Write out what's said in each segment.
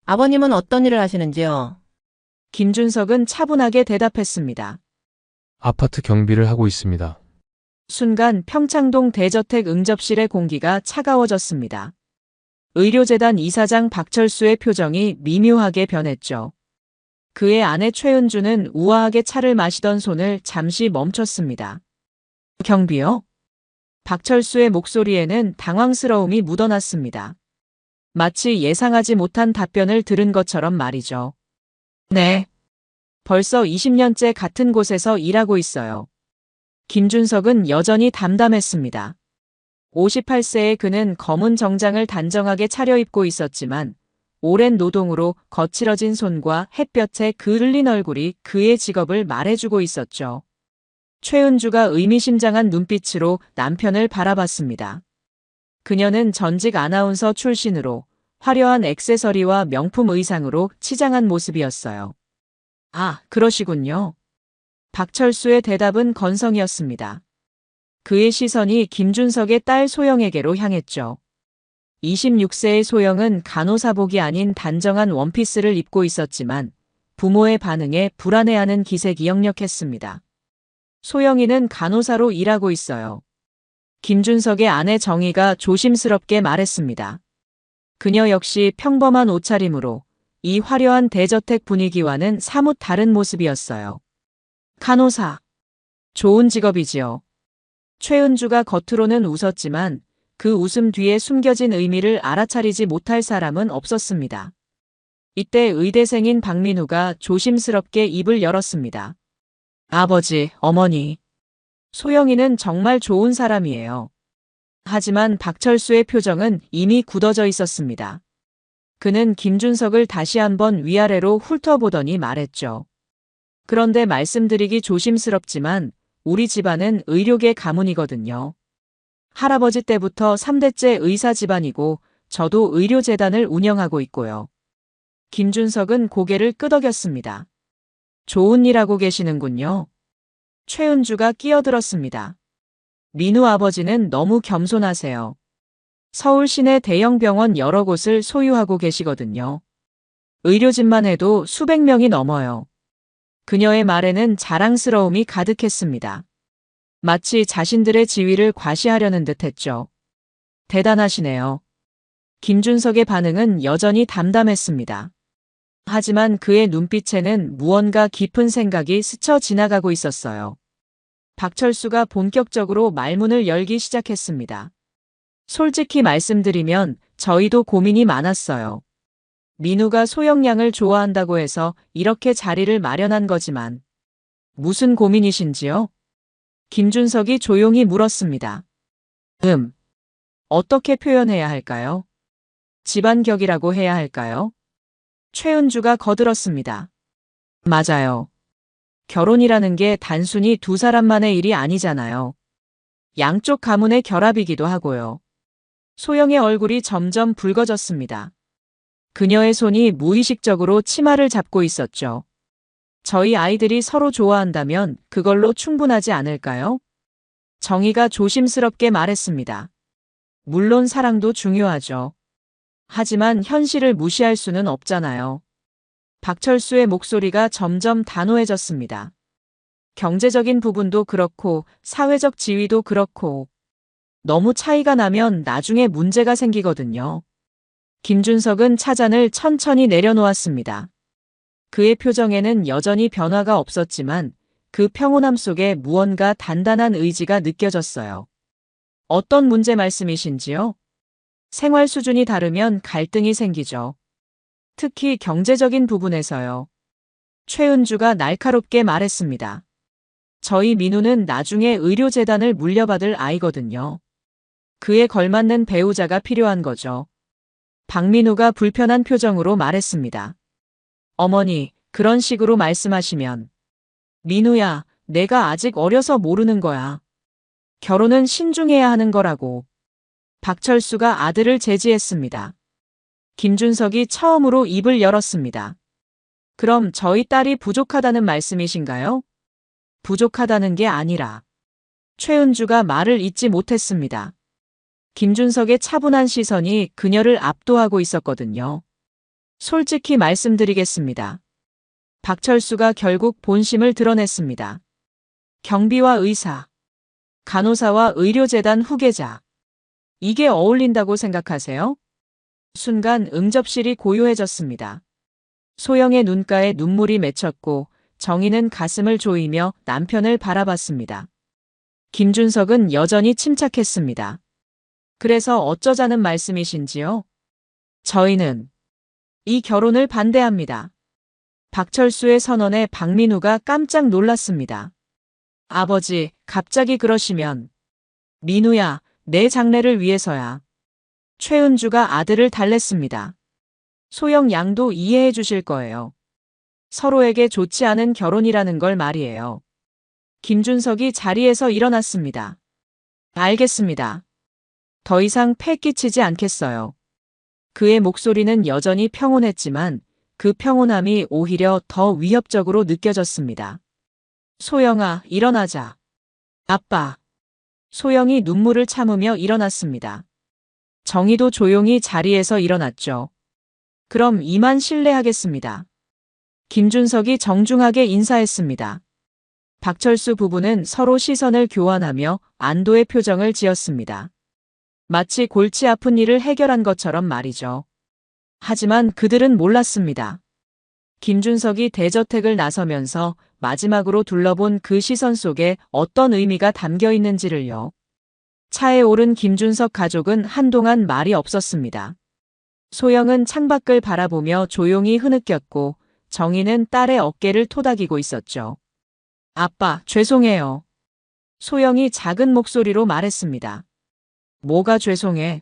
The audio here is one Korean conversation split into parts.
아버님은 어떤 일을 하시는지요? 김준석은 차분하게 대답했습니다. 아파트 경비를 하고 있습니다. 순간 평창동 대저택 응접실의 공기가 차가워졌습니다. 의료재단 이사장 박철수의 표정이 미묘하게 변했죠. 그의 아내 최은주는 우아하게 차를 마시던 손을 잠시 멈췄습니다. 경비요? 박철수의 목소리에는 당황스러움이 묻어났습니다. 마치 예상하지 못한 답변을 들은 것처럼 말이죠. 네. 벌써 20년째 같은 곳에서 일하고 있어요. 김준석은 여전히 담담했습니다. 58세의 그는 검은 정장을 단정하게 차려입고 있었지만 오랜 노동으로 거칠어진 손과 햇볕에 그을린 얼굴이 그의 직업을 말해주고 있었죠. 최은주가 의미심장한 눈빛으로 남편을 바라봤습니다. 그녀는 전직 아나운서 출신으로 화려한 액세서리와 명품 의상으로 치장한 모습이었어요. 아, 그러시군요. 박철수의 대답은 건성이었습니다. 그의 시선이 김준석의 딸 소영에게로 향했죠. 26세의 소영은 간호사복이 아닌 단정한 원피스를 입고 있었지만 부모의 반응에 불안해하는 기색이 역력했습니다. 소영이는 간호사로 일하고 있어요. 김준석의 아내 정희가 조심스럽게 말했습니다. 그녀 역시 평범한 옷차림으로 이 화려한 대저택 분위기와는 사뭇 다른 모습이었어요. 간호사. 좋은 직업이지요. 최은주가 겉으로는 웃었지만 그 웃음 뒤에 숨겨진 의미를 알아차리지 못할 사람은 없었습니다. 이때 의대생인 박민우가 조심스럽게 입을 열었습니다. 아버지, 어머니. 소영이는 정말 좋은 사람이에요. 하지만 박철수의 표정은 이미 굳어져 있었습니다. 그는 김준석을 다시 한번 위아래로 훑어보더니 말했죠. 그런데 말씀드리기 조심스럽지만 우리 집안은 의료계 가문이거든요. 할아버지 때부터 3대째 의사 집안이고 저도 의료재단을 운영하고 있고요. 김준석은 고개를 끄덕였습니다. 좋은 일 하고 계시는군요. 최은주가 끼어들었습니다. 민우 아버지는 너무 겸손하세요. 서울 시내 대형 병원 여러 곳을 소유하고 계시거든요. 의료진만 해도 수백 명이 넘어요. 그녀의 말에는 자랑스러움이 가득했습니다. 마치 자신들의 지위를 과시하려는 듯했죠. 대단하시네요. 김준석의 반응은 여전히 담담했습니다. 하지만 그의 눈빛에는 무언가 깊은 생각이 스쳐 지나가고 있었어요. 박철수가 본격적으로 말문을 열기 시작했습니다. 솔직히 말씀드리면 저희도 고민이 많았어요. 민우가 소영양을 좋아한다고 해서 이렇게 자리를 마련한 거지만 무슨 고민이신지요? 김준석이 조용히 물었습니다. 어떻게 표현해야 할까요? 집안격이라고 해야 할까요? 최은주가 거들었습니다. 맞아요. 결혼이라는 게 단순히 두 사람만의 일이 아니잖아요. 양쪽 가문의 결합이기도 하고요. 소영의 얼굴이 점점 붉어졌습니다. 그녀의 손이 무의식적으로 치마를 잡고 있었죠. 저희 아이들이 서로 좋아한다면 그걸로 충분하지 않을까요? 정희가 조심스럽게 말했습니다. 물론 사랑도 중요하죠. 하지만 현실을 무시할 수는 없잖아요. 박철수의 목소리가 점점 단호해졌습니다. 경제적인 부분도 그렇고 사회적 지위도 그렇고 너무 차이가 나면 나중에 문제가 생기거든요. 김준석은 차잔을 천천히 내려놓았습니다. 그의 표정에는 여전히 변화가 없었지만 그 평온함 속에 무언가 단단한 의지가 느껴졌어요. 어떤 문제 말씀이신지요? 생활 수준이 다르면 갈등이 생기죠. 특히 경제적인 부분에서요. 최은주가 날카롭게 말했습니다. 저희 민우는 나중에 의료재단을 물려받을 아이거든요. 그에 걸맞는 배우자가 필요한 거죠. 박민우가 불편한 표정으로 말했습니다. 어머니, 그런 식으로 말씀하시면. 민우야, 내가 아직 어려서 모르는 거야. 결혼은 신중해야 하는 거라고. 박철수가 아들을 제지했습니다. 김준석이 처음으로 입을 열었습니다. 그럼 저희 딸이 부족하다는 말씀이신가요? 부족하다는 게 아니라. 최은주가 말을 잇지 못했습니다. 김준석의 차분한 시선이 그녀를 압도하고 있었거든요. 솔직히 말씀드리겠습니다. 박철수가 결국 본심을 드러냈습니다. 경비와 의사, 간호사와 의료재단 후계자. 이게 어울린다고 생각하세요? 순간 응접실이 고요해졌습니다. 소영의 눈가에 눈물이 맺혔고 정희는 가슴을 조이며 남편을 바라봤습니다. 김준석은 여전히 침착했습니다. 그래서 어쩌자는 말씀이신지요? 저희는 이 결혼을 반대합니다. 박철수의 선언에 박민우가 깜짝 놀랐습니다. 아버지, 갑자기 그러시면. 민우야, 내 장래를 위해서야. 최은주가 아들을 달랬습니다. 소영 양도 이해해 주실 거예요. 서로에게 좋지 않은 결혼이라는 걸 말이에요. 김준석이 자리에서 일어났습니다. 알겠습니다. 더 이상 패 끼치지 않겠어요. 그의 목소리는 여전히 평온했지만 그 평온함이 오히려 더 위협적으로 느껴졌습니다. 소영아, 일어나자. 아빠. 소영이 눈물을 참으며 일어났습니다. 정희도 조용히 자리에서 일어났죠. 그럼 이만 실례하겠습니다. 김준석이 정중하게 인사했습니다. 박철수 부부는 서로 시선을 교환하며 안도의 표정을 지었습니다. 마치 골치 아픈 일을 해결한 것처럼 말이죠. 하지만 그들은 몰랐습니다. 김준석이 대저택을 나서면서 마지막으로 둘러본 그 시선 속에 어떤 의미가 담겨 있는지를요. 차에 오른 김준석 가족은 한동안 말이 없었습니다. 소영은 창밖을 바라보며 조용히 흐느꼈고 정희는 딸의 어깨를 토닥이고 있었죠. 아빠, 죄송해요. 소영이 작은 목소리로 말했습니다. 뭐가 죄송해?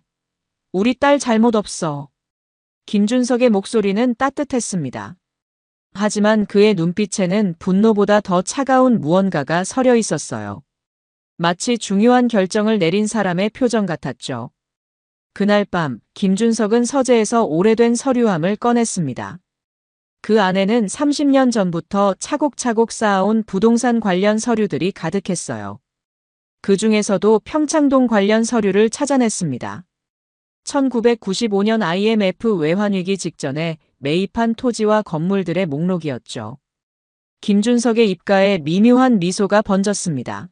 우리 딸 잘못 없어. 김준석의 목소리는 따뜻했습니다. 하지만 그의 눈빛에는 분노보다 더 차가운 무언가가 서려 있었어요. 마치 중요한 결정을 내린 사람의 표정 같았죠. 그날 밤 김준석은 서재에서 오래된 서류함을 꺼냈습니다. 그 안에는 30년 전부터 차곡차곡 쌓아온 부동산 관련 서류들이 가득했어요. 그 중에서도 평창동 관련 서류를 찾아냈습니다. 1995년 IMF 외환위기 직전에 매입한 토지와 건물들의 목록이었죠. 김준석의 입가에 미묘한 미소가 번졌습니다.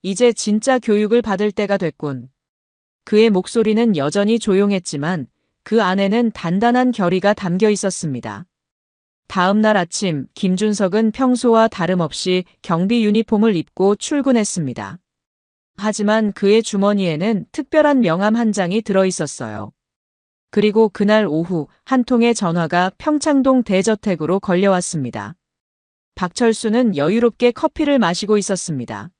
이제 진짜 교육을 받을 때가 됐군. 그의 목소리는 여전히 조용했지만 그 안에는 단단한 결의가 담겨 있었습니다. 다음 날 아침 김준석은 평소와 다름없이 경비 유니폼을 입고 출근했습니다. 하지만 그의 주머니에는 특별한 명함 한 장이 들어 있었어요. 그리고 그날 오후 한 통의 전화가 평창동 대저택으로 걸려왔습니다. 박철수는 여유롭게 커피를 마시고 있었습니다.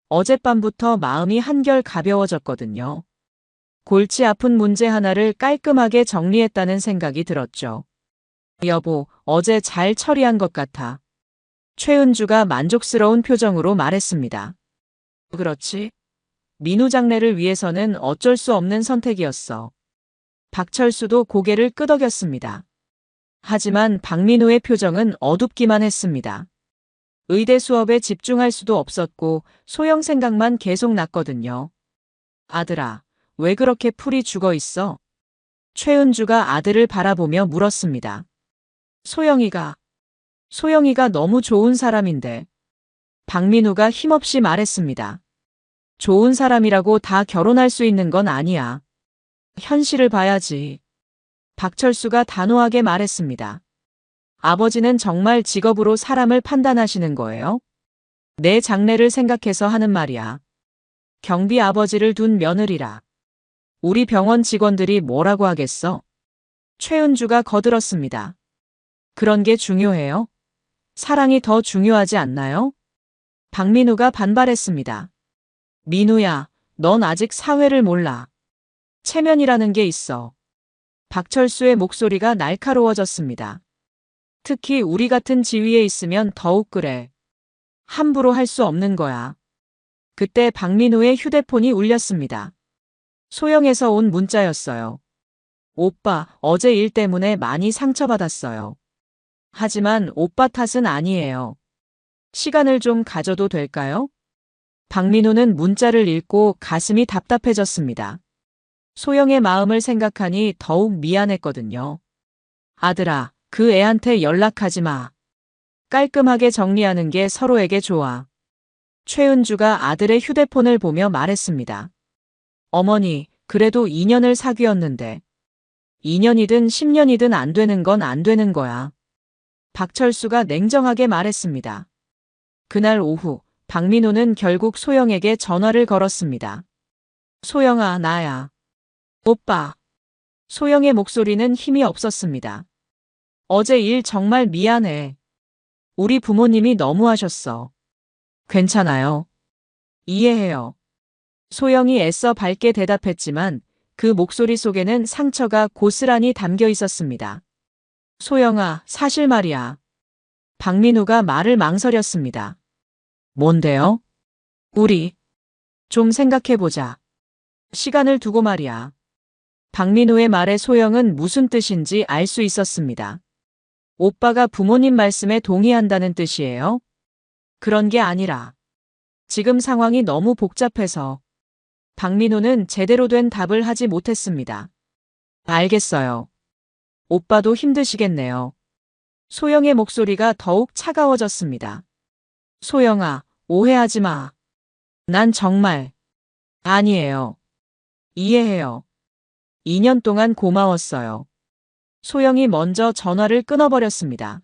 어젯밤부터 마음이 한결 가벼워졌거든요. 골치 아픈 문제 하나를 깔끔하게 정리했다는 생각이 들었죠. 여보, 어제 잘 처리한 것 같아. 최은주가 만족스러운 표정으로 말했습니다. 그렇지. 민우 장래를 위해서는 어쩔 수 없는 선택이었어. 박철수도 고개를 끄덕였습니다. 하지만 박민우의 표정은 어둡기만 했습니다. 의대 수업에 집중할 수도 없었고 소영 생각만 계속 났거든요. 아들아, 왜 그렇게 풀이 죽어 있어? 최은주가 아들을 바라보며 물었습니다. 소영이가 너무 좋은 사람인데. 박민우가 힘없이 말했습니다. 좋은 사람이라고 다 결혼할 수 있는 건 아니야. 현실을 봐야지. 박철수가 단호하게 말했습니다. 아버지는 정말 직업으로 사람을 판단하시는 거예요? 내 장래를 생각해서 하는 말이야. 경비 아버지를 둔 며느리라. 우리 병원 직원들이 뭐라고 하겠어? 최은주가 거들었습니다. 그런 게 중요해요? 사랑이 더 중요하지 않나요? 박민우가 반발했습니다. 민우야, 넌 아직 사회를 몰라. 체면이라는 게 있어. 박철수의 목소리가 날카로워졌습니다. 특히 우리 같은 지위에 있으면 더욱 그래. 함부로 할 수 없는 거야. 그때 박민우의 휴대폰이 울렸습니다. 소영에서 온 문자였어요. 오빠, 어제 일 때문에 많이 상처받았어요. 하지만 오빠 탓은 아니에요. 시간을 좀 가져도 될까요? 박민우는 문자를 읽고 가슴이 답답해졌습니다. 소영의 마음을 생각하니 더욱 미안했거든요. 아들아, 그 애한테 연락하지 마. 깔끔하게 정리하는 게 서로에게 좋아. 최은주가 아들의 휴대폰을 보며 말했습니다. 어머니, 그래도 2년을 사귀었는데 2년이든 10년이든 안 되는 건 안 되는 거야. 박철수가 냉정하게 말했습니다. 그날 오후 박민호는 결국 소영에게 전화를 걸었습니다. 소영아, 나야. 오빠. 소영의 목소리는 힘이 없었습니다. 어제 일 정말 미안해. 우리 부모님이 너무하셨어. 괜찮아요. 이해해요. 소영이 애써 밝게 대답했지만 그 목소리 속에는 상처가 고스란히 담겨 있었습니다. 소영아, 사실 말이야. 박민우가 말을 망설였습니다. 뭔데요? 우리 좀 생각해보자. 시간을 두고 말이야. 박민우의 말에 소영은 무슨 뜻인지 알 수 있었습니다. 오빠가 부모님 말씀에 동의한다는 뜻이에요? 그런 게 아니라 지금 상황이 너무 복잡해서 박민우는 제대로 된 답을 하지 못했습니다. 알겠어요. 오빠도 힘드시겠네요. 소영의 목소리가 더욱 차가워졌습니다. 소영아, 오해하지 마. 난 정말 아니에요. 이해해요. 2년 동안 고마웠어요. 소영이 먼저 전화를 끊어버렸습니다.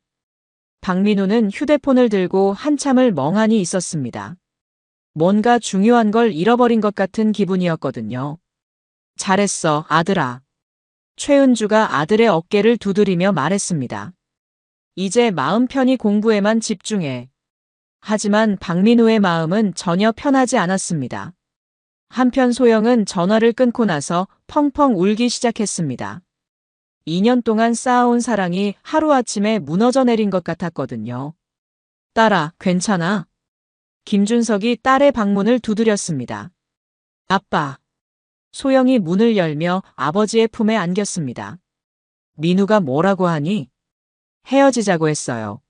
박민우는 휴대폰을 들고 한참을 멍하니 있었습니다. 뭔가 중요한 걸 잃어버린 것 같은 기분이었거든요. 잘했어, 아들아. 최은주가 아들의 어깨를 두드리며 말했습니다. 이제 마음 편히 공부에만 집중해. 하지만 박민우의 마음은 전혀 편하지 않았습니다. 한편 소영은 전화를 끊고 나서 펑펑 울기 시작했습니다. 2년 동안 쌓아온 사랑이 하루아침에 무너져 내린 것 같았거든요. 딸아, 괜찮아? 김준석이 딸의 방문을 두드렸습니다. 아빠. 소영이 문을 열며 아버지의 품에 안겼습니다. 민우가 뭐라고 하니? 헤어지자고 했어요.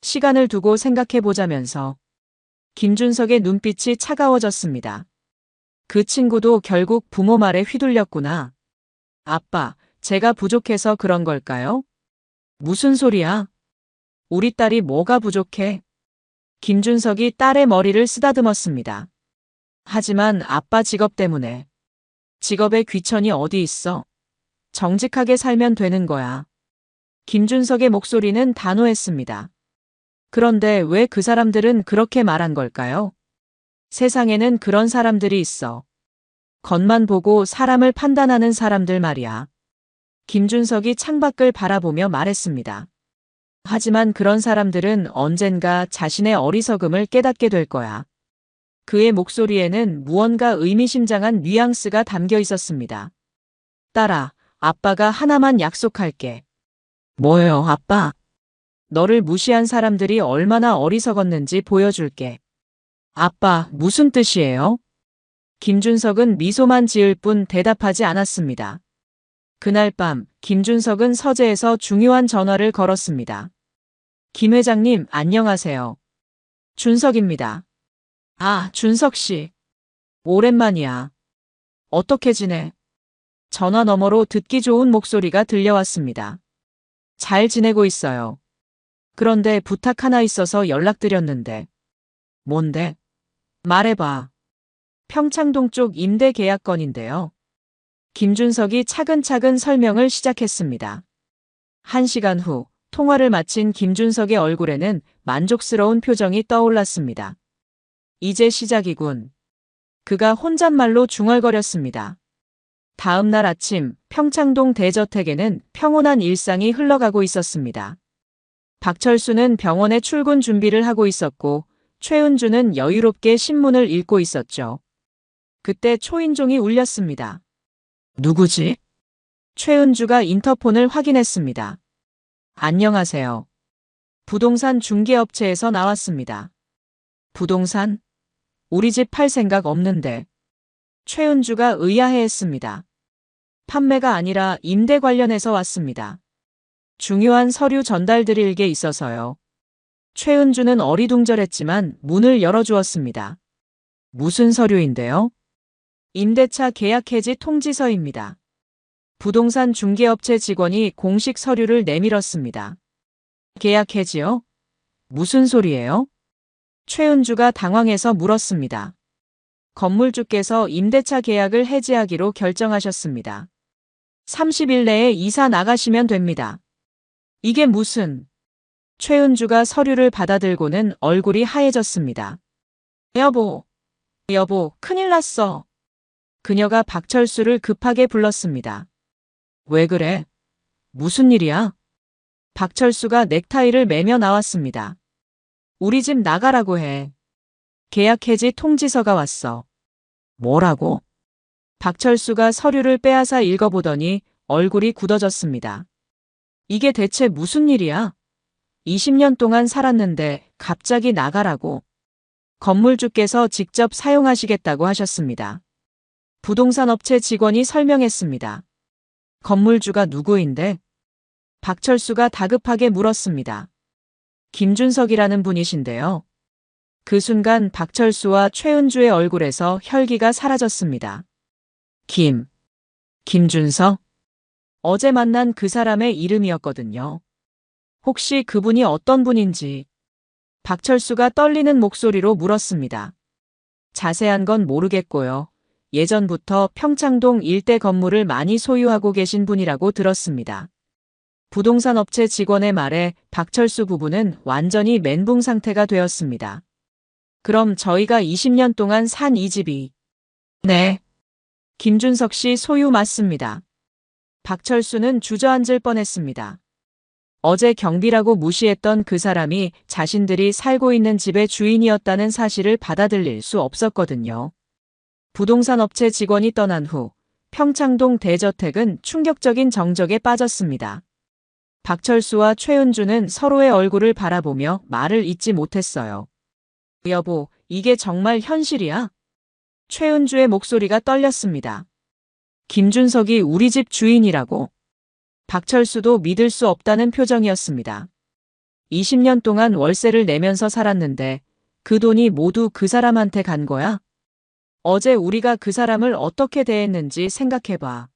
시간을 두고 생각해보자면서 김준석의 눈빛이 차가워졌습니다. 그 친구도 결국 부모 말에 휘둘렸구나. 아빠, 제가 부족해서 그런 걸까요? 무슨 소리야? 우리 딸이 뭐가 부족해? 김준석이 딸의 머리를 쓰다듬었습니다. 하지만 아빠 직업 때문에. 직업에 귀천이 어디 있어? 정직하게 살면 되는 거야. 김준석의 목소리는 단호했습니다. 그런데 왜 그 사람들은 그렇게 말한 걸까요? 세상에는 그런 사람들이 있어. 겉만 보고 사람을 판단하는 사람들 말이야. 김준석이 창밖을 바라보며 말했습니다. 하지만 그런 사람들은 언젠가 자신의 어리석음을 깨닫게 될 거야. 그의 목소리에는 무언가 의미심장한 뉘앙스가 담겨 있었습니다. 딸아, 아빠가 하나만 약속할게. 뭐예요, 아빠? 너를 무시한 사람들이 얼마나 어리석었는지 보여줄게. 아빠, 무슨 뜻이에요? 김준석은 미소만 지을 뿐 대답하지 않았습니다. 그날 밤, 김준석은 서재에서 중요한 전화를 걸었습니다. 김 회장님, 안녕하세요. 준석입니다. 아, 준석 씨. 오랜만이야. 어떻게 지내? 전화 너머로 듣기 좋은 목소리가 들려왔습니다. 잘 지내고 있어요. 그런데 부탁 하나 있어서 연락드렸는데. 뭔데? 말해봐. 평창동 쪽 임대 계약 건인데요. 김준석이 차근차근 설명을 시작했습니다. 1시간 후 통화를 마친 김준석의 얼굴에는 만족스러운 표정이 떠올랐습니다. 이제 시작이군. 그가 혼잣말로 중얼거렸습니다. 다음 날 아침 평창동 대저택에는 평온한 일상이 흘러가고 있었습니다. 박철수는 병원에 출근 준비를 하고 있었고 최은주는 여유롭게 신문을 읽고 있었죠. 그때 초인종이 울렸습니다. 누구지? 최은주가 인터폰을 확인했습니다. 안녕하세요. 부동산 중개업체에서 나왔습니다. 부동산? 우리 집 팔 생각 없는데. 최은주가 의아해했습니다. 판매가 아니라 임대 관련해서 왔습니다. 중요한 서류 전달드릴 게 있어서요. 최은주는 어리둥절했지만 문을 열어주었습니다. 무슨 서류인데요? 임대차 계약 해지 통지서입니다. 부동산 중개업체 직원이 공식 서류를 내밀었습니다. 계약 해지요? 무슨 소리예요? 최은주가 당황해서 물었습니다. 건물주께서 임대차 계약을 해지하기로 결정하셨습니다. 30일 내에 이사 나가시면 됩니다. 이게 무슨... 최은주가 서류를 받아들고는 얼굴이 하얘졌습니다. 여보, 큰일 났어. 그녀가 박철수를 급하게 불렀습니다. 왜 그래? 무슨 일이야? 박철수가 넥타이를 매며 나왔습니다. 우리 집 나가라고 해. 계약 해지 통지서가 왔어. 뭐라고? 박철수가 서류를 빼앗아 읽어보더니 얼굴이 굳어졌습니다. 이게 대체 무슨 일이야? 20년 동안 살았는데 갑자기 나가라고. 건물주께서 직접 사용하시겠다고 하셨습니다. 부동산 업체 직원이 설명했습니다. 건물주가 누구인데? 박철수가 다급하게 물었습니다. 김준석이라는 분이신데요. 그 순간 박철수와 최은주의 얼굴에서 혈기가 사라졌습니다. 김준석? 어제 만난 그 사람의 이름이었거든요. 혹시 그분이 어떤 분인지 박철수가 떨리는 목소리로 물었습니다. 자세한 건 모르겠고요. 예전부터 평창동 일대 건물을 많이 소유하고 계신 분이라고 들었습니다. 부동산 업체 직원의 말에 박철수 부부는 완전히 멘붕 상태가 되었습니다. 그럼 저희가 20년 동안 산 이 집이... 네. 김준석 씨 소유 맞습니다. 박철수는 주저앉을 뻔했습니다. 어제 경비라고 무시했던 그 사람이 자신들이 살고 있는 집의 주인이었다는 사실을 받아들일 수 없었거든요. 부동산 업체 직원이 떠난 후 평창동 대저택은 충격적인 정적에 빠졌습니다. 박철수와 최은주는 서로의 얼굴을 바라보며 말을 잇지 못했어요. 여보, 이게 정말 현실이야? 최은주의 목소리가 떨렸습니다. 김준석이 우리 집 주인이라고. 박철수도 믿을 수 없다는 표정이었습니다. 20년 동안 월세를 내면서 살았는데 그 돈이 모두 그 사람한테 간 거야? 어제 우리가 그 사람을 어떻게 대했는지 생각해봐.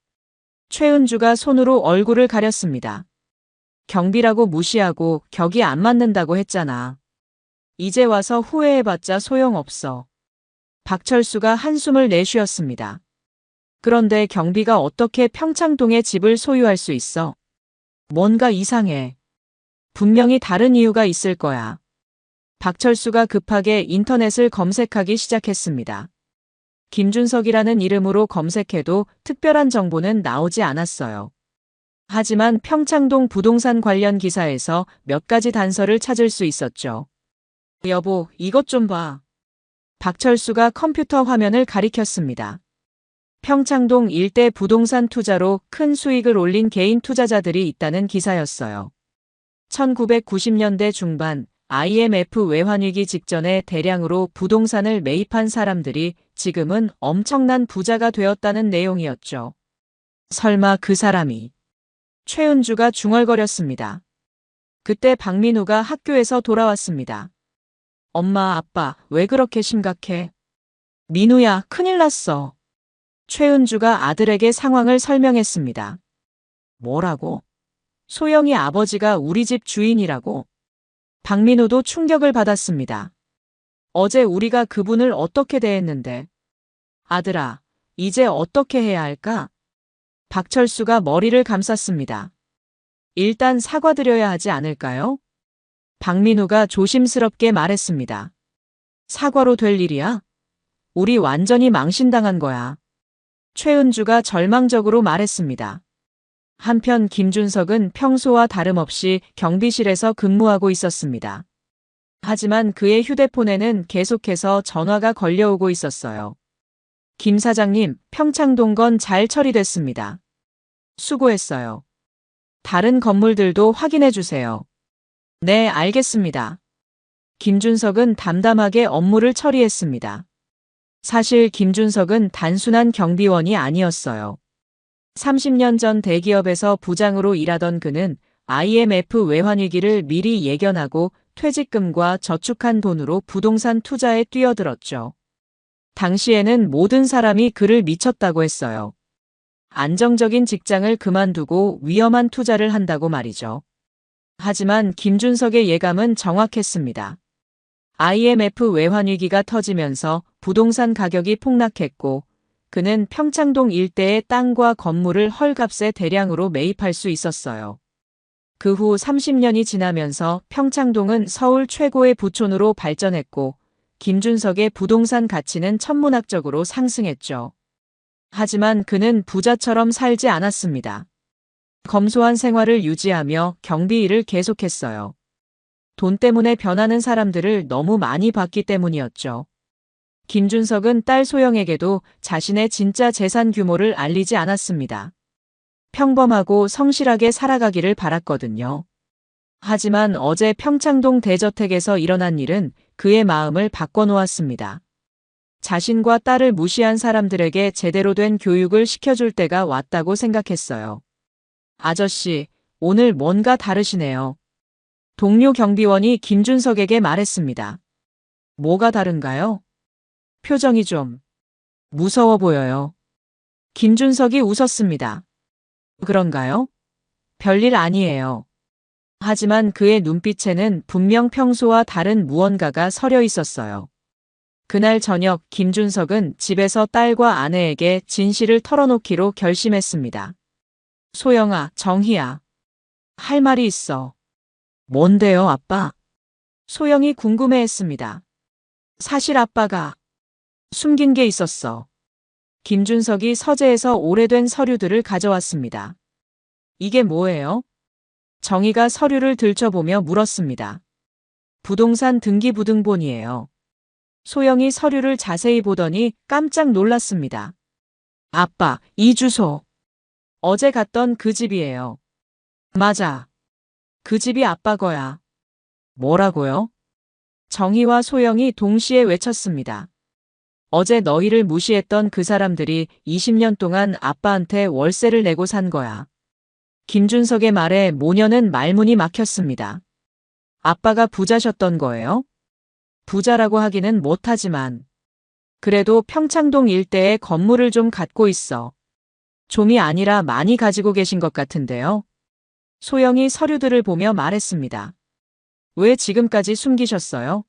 최은주가 손으로 얼굴을 가렸습니다. 경비라고 무시하고 격이 안 맞는다고 했잖아. 이제 와서 후회해봤자 소용없어. 박철수가 한숨을 내쉬었습니다. 그런데 경비가 어떻게 평창동에 집을 소유할 수 있어? 뭔가 이상해. 분명히 다른 이유가 있을 거야. 박철수가 급하게 인터넷을 검색하기 시작했습니다. 김준석이라는 이름으로 검색해도 특별한 정보는 나오지 않았어요. 하지만 평창동 부동산 관련 기사에서 몇 가지 단서를 찾을 수 있었죠. 여보, 이것 좀 봐. 박철수가 컴퓨터 화면을 가리켰습니다. 평창동 일대 부동산 투자로 큰 수익을 올린 개인 투자자들이 있다는 기사였어요. 1990년대 중반 IMF 외환위기 직전에 대량으로 부동산을 매입한 사람들이 지금은 엄청난 부자가 되었다는 내용이었죠. 설마 그 사람이... 최은주가 중얼거렸습니다. 그때 박민우가 학교에서 돌아왔습니다. 엄마, 아빠, 왜 그렇게 심각해? 민우야, 큰일 났어. 최은주가 아들에게 상황을 설명했습니다. 뭐라고? 소영이 아버지가 우리 집 주인이라고? 박민우도 충격을 받았습니다. 어제 우리가 그분을 어떻게 대했는데? 아들아, 이제 어떻게 해야 할까? 박철수가 머리를 감쌌습니다. 일단 사과드려야 하지 않을까요? 박민우가 조심스럽게 말했습니다. 사과로 될 일이야? 우리 완전히 망신당한 거야. 최은주가 절망적으로 말했습니다. 한편 김준석은 평소와 다름없이 경비실에서 근무하고 있었습니다. 하지만 그의 휴대폰에는 계속해서 전화가 걸려오고 있었어요. 김 사장님, 평창동 건 잘 처리됐습니다. 수고했어요. 다른 건물들도 확인해 주세요. 네, 알겠습니다. 김준석은 담담하게 업무를 처리했습니다. 사실 김준석은 단순한 경비원이 아니었어요. 30년 전 대기업에서 부장으로 일하던 그는 IMF 외환위기를 미리 예견하고 퇴직금과 저축한 돈으로 부동산 투자에 뛰어들었죠. 당시에는 모든 사람이 그를 미쳤다고 했어요. 안정적인 직장을 그만두고 위험한 투자를 한다고 말이죠. 하지만 김준석의 예감은 정확했습니다. IMF 외환위기가 터지면서 부동산 가격이 폭락했고 그는 평창동 일대의 땅과 건물을 헐값에 대량으로 매입할 수 있었어요. 그 후 30년이 지나면서 평창동은 서울 최고의 부촌으로 발전했고 김준석의 부동산 가치는 천문학적으로 상승했죠. 하지만 그는 부자처럼 살지 않았습니다. 검소한 생활을 유지하며 경비 일을 계속했어요. 돈 때문에 변하는 사람들을 너무 많이 봤기 때문이었죠. 김준석은 딸 소영에게도 자신의 진짜 재산 규모를 알리지 않았습니다. 평범하고 성실하게 살아가기를 바랐거든요. 하지만 어제 평창동 대저택에서 일어난 일은 그의 마음을 바꿔놓았습니다. 자신과 딸을 무시한 사람들에게 제대로 된 교육을 시켜줄 때가 왔다고 생각했어요. 아저씨, 오늘 뭔가 다르시네요. 동료 경비원이 김준석에게 말했습니다. 뭐가 다른가요? 표정이 좀 무서워 보여요. 김준석이 웃었습니다. 그런가요? 별일 아니에요. 하지만 그의 눈빛에는 분명 평소와 다른 무언가가 서려 있었어요. 그날 저녁 김준석은 집에서 딸과 아내에게 진실을 털어놓기로 결심했습니다. 소영아, 정희야. 할 말이 있어. 뭔데요, 아빠? 소영이 궁금해했습니다. 사실 아빠가 숨긴 게 있었어. 김준석이 서재에서 오래된 서류들을 가져왔습니다. 이게 뭐예요? 정희가 서류를 들춰보며 물었습니다. 부동산 등기부등본이에요. 소영이 서류를 자세히 보더니 깜짝 놀랐습니다. 아빠, 이 주소. 어제 갔던 그 집이에요. 맞아. 그 집이 아빠 거야. 뭐라고요? 정희와 소영이 동시에 외쳤습니다. 어제 너희를 무시했던 그 사람들이 20년 동안 아빠한테 월세를 내고 산 거야. 김준석의 말에 모녀는 말문이 막혔습니다. 아빠가 부자셨던 거예요? 부자라고 하기는 못하지만 그래도 평창동 일대에 건물을 좀 갖고 있어. 좀이 아니라 많이 가지고 계신 것 같은데요. 소영이 서류들을 보며 말했습니다. 왜 지금까지 숨기셨어요?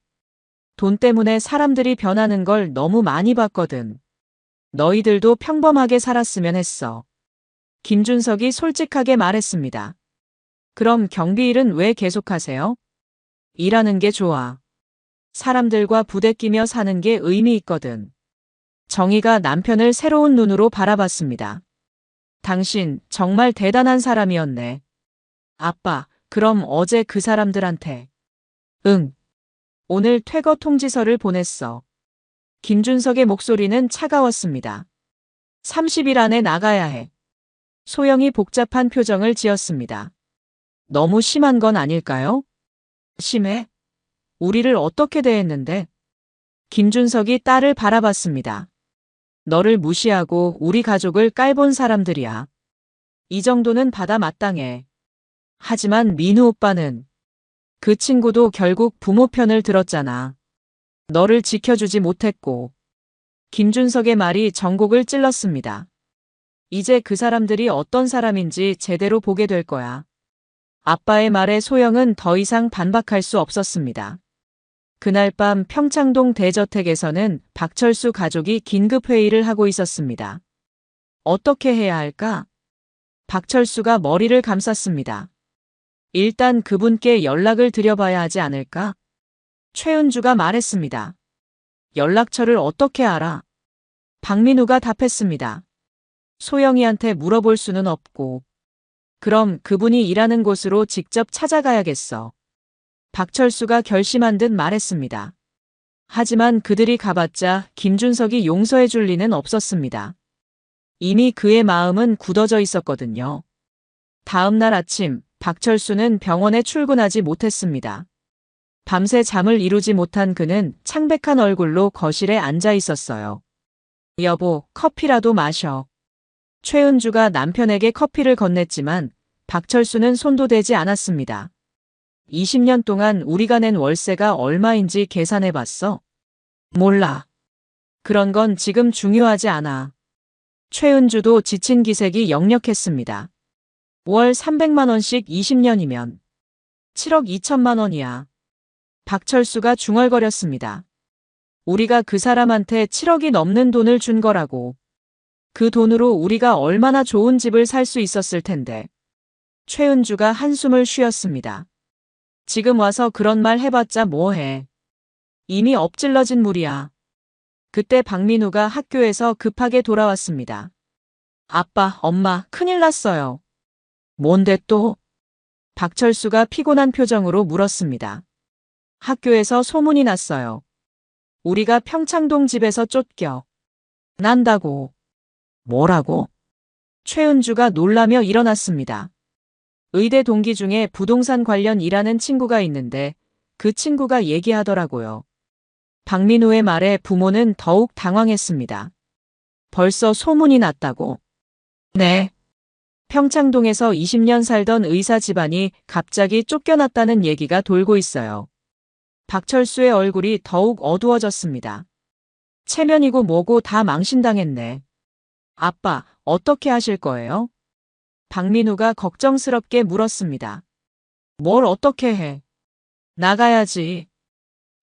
돈 때문에 사람들이 변하는 걸 너무 많이 봤거든. 너희들도 평범하게 살았으면 했어. 김준석이 솔직하게 말했습니다. 그럼 경비일은 왜 계속하세요? 일하는 게 좋아. 사람들과 부대끼며 사는 게 의미 있거든. 정희가 남편을 새로운 눈으로 바라봤습니다. 당신 정말 대단한 사람이었네. 아빠, 그럼 어제 그 사람들한테. 응. 오늘 퇴거 통지서를 보냈어. 김준석의 목소리는 차가웠습니다. 30일 안에 나가야 해. 소영이 복잡한 표정을 지었습니다. 너무 심한 건 아닐까요? 심해? 우리를 어떻게 대했는데? 김준석이 딸을 바라봤습니다. 너를 무시하고 우리 가족을 깔본 사람들이야. 이 정도는 받아 마땅해. 하지만 민우 오빠는 그 친구도 결국 부모 편을 들었잖아. 너를 지켜주지 못했고. 김준석의 말이 전곡을 찔렀습니다. 이제 그 사람들이 어떤 사람인지 제대로 보게 될 거야. 아빠의 말에 소영은 더 이상 반박할 수 없었습니다. 그날 밤 평창동 대저택에서는 박철수 가족이 긴급 회의를 하고 있었습니다. 어떻게 해야 할까? 박철수가 머리를 감쌌습니다. 일단 그분께 연락을 드려봐야 하지 않을까? 최은주가 말했습니다. 연락처를 어떻게 알아? 박민우가 답했습니다. 소영이한테 물어볼 수는 없고. 그럼 그분이 일하는 곳으로 직접 찾아가야겠어. 박철수가 결심한 듯 말했습니다. 하지만 그들이 가봤자 김준석이 용서해 줄 리는 없었습니다. 이미 그의 마음은 굳어져 있었거든요. 다음 날 아침 박철수는 병원에 출근하지 못했습니다. 밤새 잠을 이루지 못한 그는 창백한 얼굴로 거실에 앉아 있었어요. 여보, 커피라도 마셔. 최은주가 남편에게 커피를 건넸지만 박철수는 손도 대지 않았습니다. 20년 동안 우리가 낸 월세가 얼마인지 계산해 봤어? 몰라. 그런 건 지금 중요하지 않아. 최은주도 지친 기색이 역력했습니다. 월 300만 원씩 20년이면 7억 2천만 원이야. 박철수가 중얼거렸습니다. 우리가 그 사람한테 7억이 넘는 돈을 준 거라고. 그 돈으로 우리가 얼마나 좋은 집을 살 수 있었을 텐데. 최은주가 한숨을 쉬었습니다. 지금 와서 그런 말 해봤자 뭐해. 이미 엎질러진 물이야. 그때 박민우가 학교에서 급하게 돌아왔습니다. 아빠, 엄마, 큰일 났어요. 뭔데 또? 박철수가 피곤한 표정으로 물었습니다. 학교에서 소문이 났어요. 우리가 평창동 집에서 쫓겨 난다고. 뭐라고? 최은주가 놀라며 일어났습니다. 의대 동기 중에 부동산 관련 일하는 친구가 있는데 그 친구가 얘기하더라고요. 박민우의 말에 부모는 더욱 당황했습니다. 벌써 소문이 났다고? 네. 평창동에서 20년 살던 의사 집안이 갑자기 쫓겨났다는 얘기가 돌고 있어요. 박철수의 얼굴이 더욱 어두워졌습니다. 체면이고 뭐고 다 망신당했네. 아빠, 어떻게 하실 거예요? 박민우가 걱정스럽게 물었습니다. 뭘 어떻게 해? 나가야지.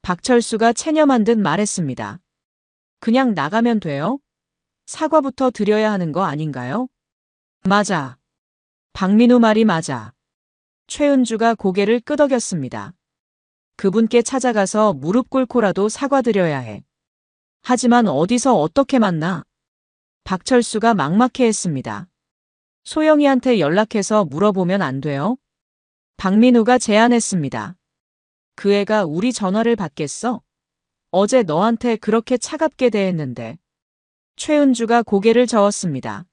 박철수가 체념한 듯 말했습니다. 그냥 나가면 돼요? 사과부터 드려야 하는 거 아닌가요? 맞아. 박민우 말이 맞아. 최은주가 고개를 끄덕였습니다. 그분께 찾아가서 무릎 꿇고라도 사과드려야 해. 하지만 어디서 어떻게 만나? 박철수가 막막해했습니다. 소영이한테 연락해서 물어보면 안 돼요? 박민우가 제안했습니다. 그 애가 우리 전화를 받겠어? 어제 너한테 그렇게 차갑게 대했는데. 최은주가 고개를 저었습니다.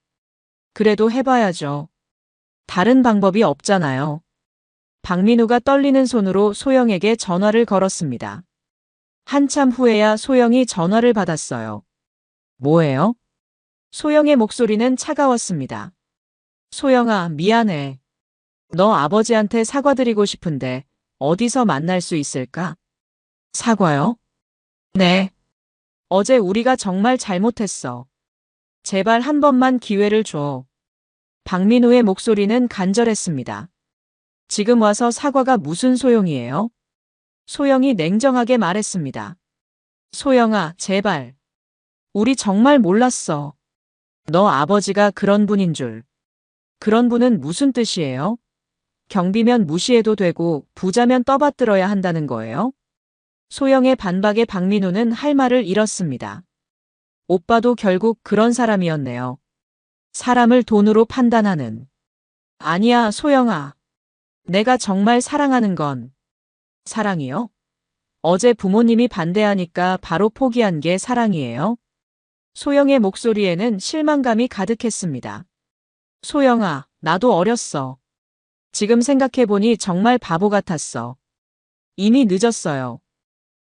그래도 해봐야죠. 다른 방법이 없잖아요. 박민우가 떨리는 손으로 소영에게 전화를 걸었습니다. 한참 후에야 소영이 전화를 받았어요. 뭐예요? 소영의 목소리는 차가웠습니다. 소영아, 미안해. 너 아버지한테 사과드리고 싶은데 어디서 만날 수 있을까? 사과요? 네. 어제 우리가 정말 잘못했어. 제발 한 번만 기회를 줘. 박민우의 목소리는 간절했습니다. 지금 와서 사과가 무슨 소용이에요? 소영이 냉정하게 말했습니다. 소영아, 제발. 우리 정말 몰랐어. 너 아버지가 그런 분인 줄. 그런 분은 무슨 뜻이에요? 경비면 무시해도 되고 부자면 떠받들어야 한다는 거예요? 소영의 반박에 박민우는 할 말을 잃었습니다. 오빠도 결국 그런 사람이었네요. 사람을 돈으로 판단하는. 아니야, 소영아. 내가 정말 사랑하는 건. 사랑이요? 어제 부모님이 반대하니까 바로 포기한 게 사랑이에요? 소영의 목소리에는 실망감이 가득했습니다. 소영아, 나도 어렸어. 지금 생각해보니 정말 바보 같았어. 이미 늦었어요.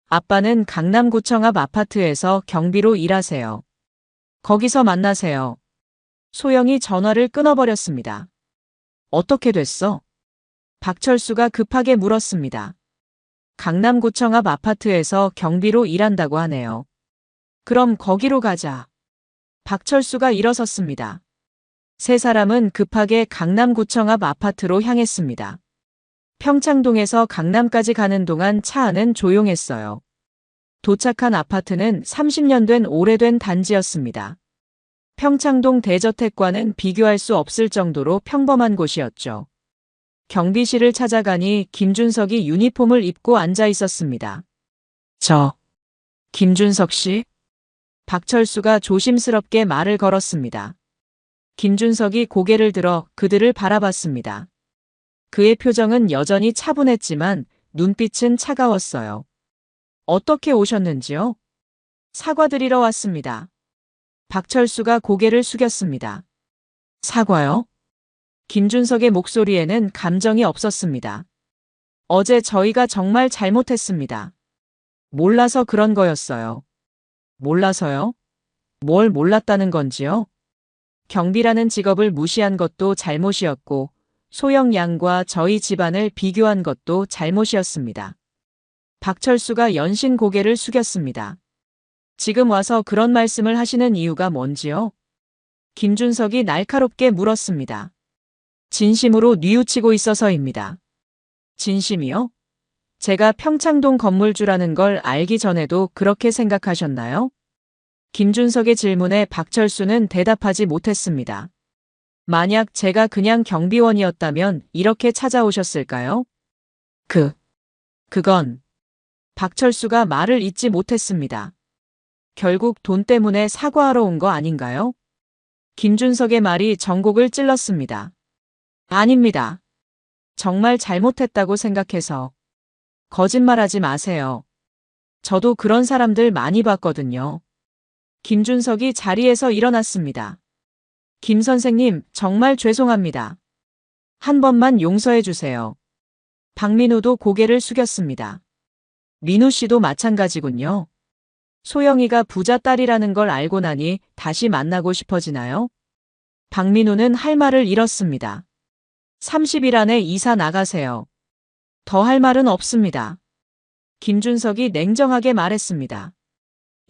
아빠는 강남구청 앞 아파트에서 경비로 일하세요. 거기서 만나세요. 소영이 전화를 끊어버렸습니다. 어떻게 됐어? 박철수가 급하게 물었습니다. 강남구청 앞 아파트에서 경비로 일한다고 하네요. 그럼 거기로 가자. 박철수가 일어섰습니다. 세 사람은 급하게 강남구청 앞 아파트로 향했습니다. 평창동에서 강남까지 가는 동안 차 안은 조용했어요. 도착한 아파트는 30년 된 오래된 단지였습니다. 평창동 대저택과는 비교할 수 없을 정도로 평범한 곳이었죠. 경비실을 찾아가니 김준석이 유니폼을 입고 앉아 있었습니다. 김준석 씨? 박철수가 조심스럽게 말을 걸었습니다. 김준석이 고개를 들어 그들을 바라봤습니다. 그의 표정은 여전히 차분했지만 눈빛은 차가웠어요. 어떻게 오셨는지요? 사과드리러 왔습니다. 박철수가 고개를 숙였습니다. 사과요? 김준석의 목소리에는 감정이 없었습니다. 어제 저희가 정말 잘못했습니다. 몰라서 그런 거였어요. 몰라서요? 뭘 몰랐다는 건지요? 경비라는 직업을 무시한 것도 잘못이었고 소영 양과 저희 집안을 비교한 것도 잘못이었습니다. 박철수가 연신 고개를 숙였습니다. 지금 와서 그런 말씀을 하시는 이유가 뭔지요? 김준석이 날카롭게 물었습니다. 진심으로 뉘우치고 있어서입니다. 진심이요? 제가 평창동 건물주라는 걸 알기 전에도 그렇게 생각하셨나요? 김준석의 질문에 박철수는 대답하지 못했습니다. 만약 제가 그냥 경비원이었다면 이렇게 찾아오셨을까요? 그건 박철수가 말을 잇지 못했습니다. 결국 돈 때문에 사과하러 온 거 아닌가요? 김준석의 말이 전곡을 찔렀습니다. 아닙니다. 정말 잘못했다고 생각해서. 거짓말하지 마세요. 저도 그런 사람들 많이 봤거든요. 김준석이 자리에서 일어났습니다. 김 선생님, 정말 죄송합니다. 한 번만 용서해 주세요. 박민우도 고개를 숙였습니다. 민우 씨도 마찬가지군요. 소영이가 부자 딸이라는 걸 알고 나니 다시 만나고 싶어지나요? 박민우는 할 말을 잃었습니다. 30일 안에 이사 나가세요. 더 할 말은 없습니다. 김준석이 냉정하게 말했습니다.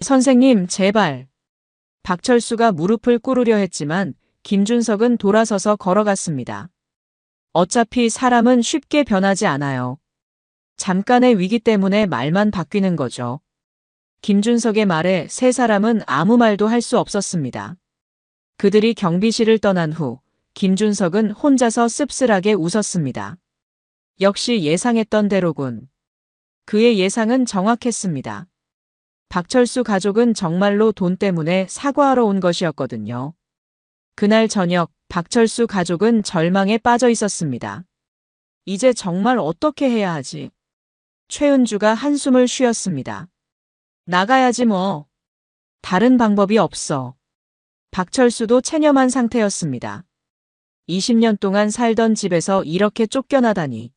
선생님, 제발. 박철수가 무릎을 꿇으려 했지만 김준석은 돌아서서 걸어갔습니다. 어차피 사람은 쉽게 변하지 않아요. 잠깐의 위기 때문에 말만 바뀌는 거죠. 김준석의 말에 세 사람은 아무 말도 할 수 없었습니다. 그들이 경비실을 떠난 후 김준석은 혼자서 씁쓸하게 웃었습니다. 역시 예상했던 대로군. 그의 예상은 정확했습니다. 박철수 가족은 정말로 돈 때문에 사과하러 온 것이었거든요. 그날 저녁 박철수 가족은 절망에 빠져 있었습니다. 이제 정말 어떻게 해야 하지? 최은주가 한숨을 쉬었습니다. 나가야지 뭐. 다른 방법이 없어. 박철수도 체념한 상태였습니다. 20년 동안 살던 집에서 이렇게 쫓겨나다니.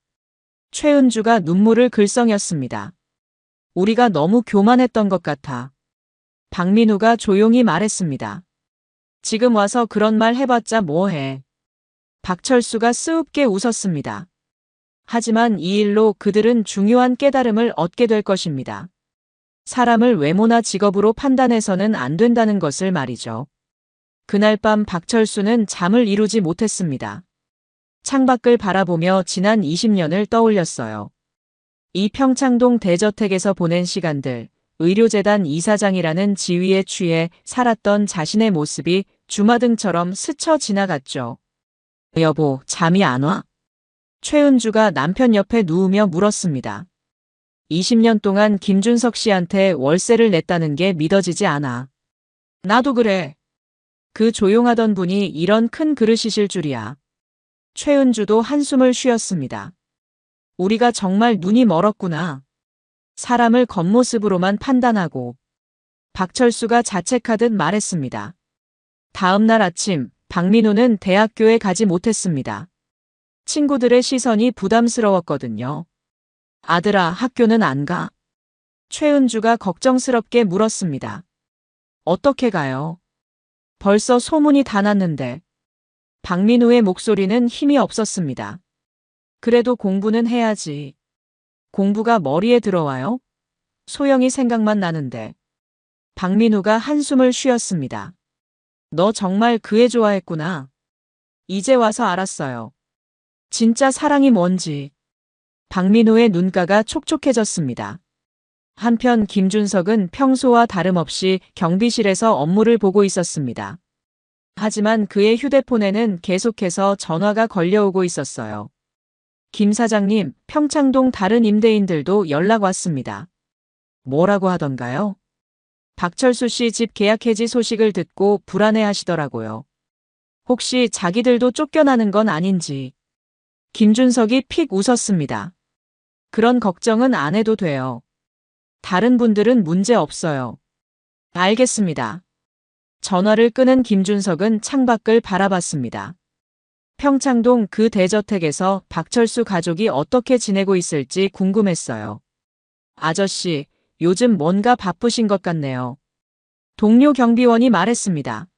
최은주가 눈물을 글썽였습니다. 우리가 너무 교만했던 것 같아. 박민우가 조용히 말했습니다. 지금 와서 그런 말 해봤자 뭐해. 박철수가 스웁게 웃었습니다. 하지만 이 일로 그들은 중요한 깨달음을 얻게 될 것입니다. 사람을 외모나 직업으로 판단해서는 안 된다는 것을 말이죠. 그날 밤 박철수는 잠을 이루지 못했습니다. 창밖을 바라보며 지난 20년을 떠올렸어요. 이 평창동 대저택에서 보낸 시간들, 의료재단 이사장이라는 지위에 취해 살았던 자신의 모습이 주마등처럼 스쳐 지나갔죠. 여보, 잠이 안 와? 최은주가 남편 옆에 누우며 물었습니다. 20년 동안 김준석 씨한테 월세를 냈다는 게 믿어지지 않아. 나도 그래. 그 조용하던 분이 이런 큰 그릇이실 줄이야. 최은주도 한숨을 쉬었습니다. 우리가 정말 눈이 멀었구나. 사람을 겉모습으로만 판단하고. 박철수가 자책하듯 말했습니다. 다음 날 아침 박민우는 대학교에 가지 못했습니다. 친구들의 시선이 부담스러웠거든요. 아들아, 학교는 안 가? 최은주가 걱정스럽게 물었습니다. 어떻게 가요? 벌써 소문이 다 났는데. 박민우의 목소리는 힘이 없었습니다. 그래도 공부는 해야지. 공부가 머리에 들어와요? 소영이 생각만 나는데. 박민우가 한숨을 쉬었습니다. 너 정말 그 애 좋아했구나. 이제 와서 알았어요. 진짜 사랑이 뭔지. 박민우의 눈가가 촉촉해졌습니다. 한편 김준석은 평소와 다름없이 경비실에서 업무를 보고 있었습니다. 하지만 그의 휴대폰에는 계속해서 전화가 걸려오고 있었어요. 김 사장님, 평창동 다른 임대인들도 연락 왔습니다. 뭐라고 하던가요? 박철수 씨 집 계약 해지 소식을 듣고 불안해 하시더라고요. 혹시 자기들도 쫓겨나는 건 아닌지. 김준석이 픽 웃었습니다. 그런 걱정은 안 해도 돼요. 다른 분들은 문제 없어요. 알겠습니다. 전화를 끊은 김준석은 창밖을 바라봤습니다. 평창동 그 대저택에서 박철수 가족이 어떻게 지내고 있을지 궁금했어요. 아저씨, 요즘 뭔가 바쁘신 것 같네요. 동료 경비원이 말했습니다.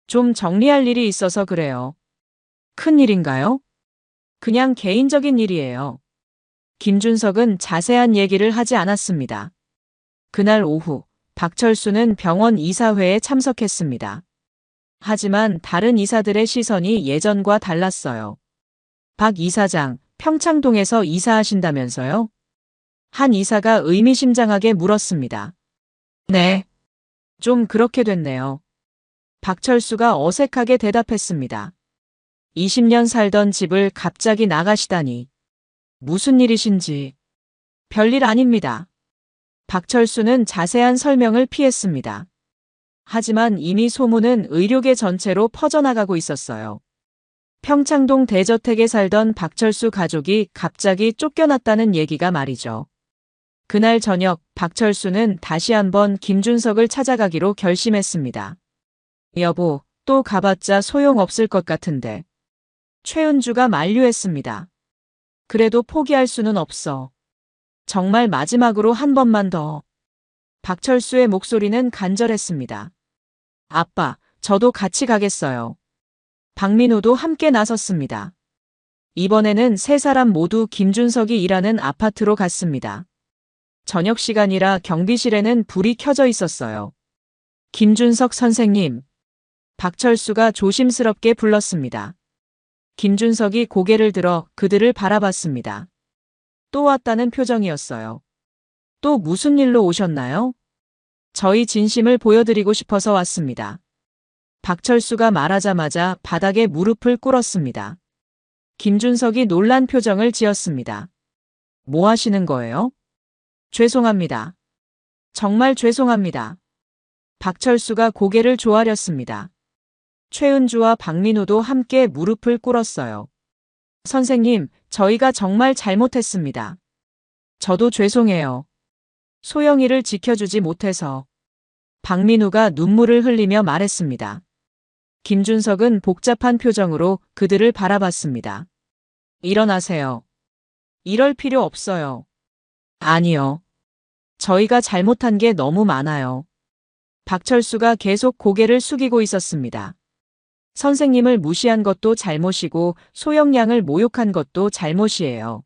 좀 정리할 일이 있어서 그래요. 큰 일인가요? 그냥 개인적인 일이에요. 김준석은 자세한 얘기를 하지 않았습니다. 그날 오후 박철수는 병원 이사회에 참석했습니다. 하지만 다른 이사들의 시선이 예전과 달랐어요. 박 이사장, 평창동에서 이사하신다면서요? 한 이사가 의미심장하게 물었습니다. 네. 좀 그렇게 됐네요. 박철수가 어색하게 대답했습니다. 20년 살던 집을 갑자기 나가시다니. 무슨 일이신지. 별일 아닙니다. 박철수는 자세한 설명을 피했습니다. 하지만 이미 소문은 의료계 전체로 퍼져나가고 있었어요. 평창동 대저택에 살던 박철수 가족이 갑자기 쫓겨났다는 얘기가 말이죠. 그날 저녁 박철수는 다시 한번 김준석을 찾아가기로 결심했습니다. 여보, 또 가봤자 소용없을 것 같은데. 최은주가 만류했습니다. 그래도 포기할 수는 없어. 정말 마지막으로 한 번만 더. 박철수의 목소리는 간절했습니다. 아빠, 저도 같이 가겠어요. 박민우도 함께 나섰습니다. 이번에는 세 사람 모두 김준석이 일하는 아파트로 갔습니다. 저녁 시간이라 경비실에는 불이 켜져 있었어요. 김준석 선생님. 박철수가 조심스럽게 불렀습니다. 김준석이 고개를 들어 그들을 바라봤습니다. 또 왔다는 표정이었어요. 또 무슨 일로 오셨나요? 저희 진심을 보여드리고 싶어서 왔습니다. 박철수가 말하자마자 바닥에 무릎을 꿇었습니다. 김준석이 놀란 표정을 지었습니다. 뭐 하시는 거예요? 죄송합니다. 정말 죄송합니다. 박철수가 고개를 조아렸습니다. 최은주와 박민우도 함께 무릎을 꿇었어요. 선생님, 저희가 정말 잘못했습니다. 저도 죄송해요. 소영이를 지켜주지 못해서. 박민우가 눈물을 흘리며 말했습니다. 김준석은 복잡한 표정으로 그들을 바라봤습니다. 일어나세요. 이럴 필요 없어요. 아니요. 저희가 잘못한 게 너무 많아요. 박철수가 계속 고개를 숙이고 있었습니다. 선생님을 무시한 것도 잘못이고 소영 양을 모욕한 것도 잘못이에요.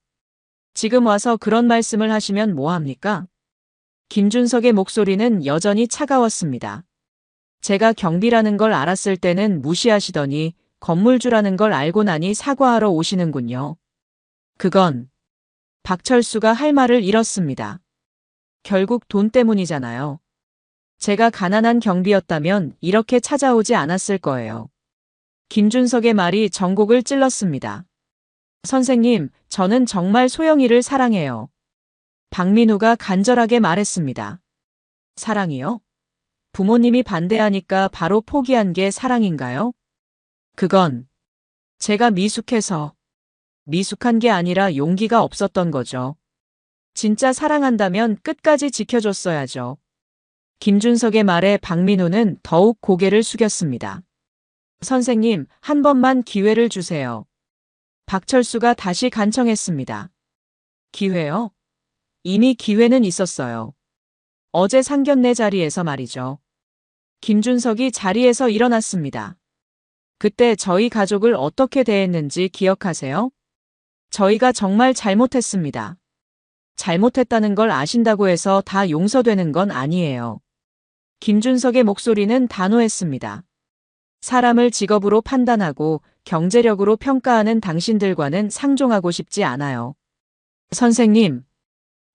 지금 와서 그런 말씀을 하시면 뭐합니까? 김준석의 목소리는 여전히 차가웠습니다. 제가 경비라는 걸 알았을 때는 무시하시더니 건물주라는 걸 알고 나니 사과하러 오시는군요. 그건 박철수가 할 말을 잃었습니다. 결국 돈 때문이잖아요. 제가 가난한 경비였다면 이렇게 찾아오지 않았을 거예요. 김준석의 말이 전곡을 찔렀습니다. 선생님, 저는 정말 소영이를 사랑해요. 박민우가 간절하게 말했습니다. 사랑이요? 부모님이 반대하니까 바로 포기한 게 사랑인가요? 그건 제가 미숙한 게 아니라 용기가 없었던 거죠. 진짜 사랑한다면 끝까지 지켜줬어야죠. 김준석의 말에 박민우는 더욱 고개를 숙였습니다. 선생님, 한 번만 기회를 주세요. 박철수가 다시 간청했습니다. 기회요? 이미 기회는 있었어요. 어제 상견례 자리에서 말이죠. 김준석이 자리에서 일어났습니다. 그때 저희 가족을 어떻게 대했는지 기억하세요? 저희가 정말 잘못했습니다. 잘못했다는 걸 아신다고 해서 다 용서되는 건 아니에요. 김준석의 목소리는 단호했습니다. 사람을 직업으로 판단하고 경제력으로 평가하는 당신들과는 상종하고 싶지 않아요. 선생님.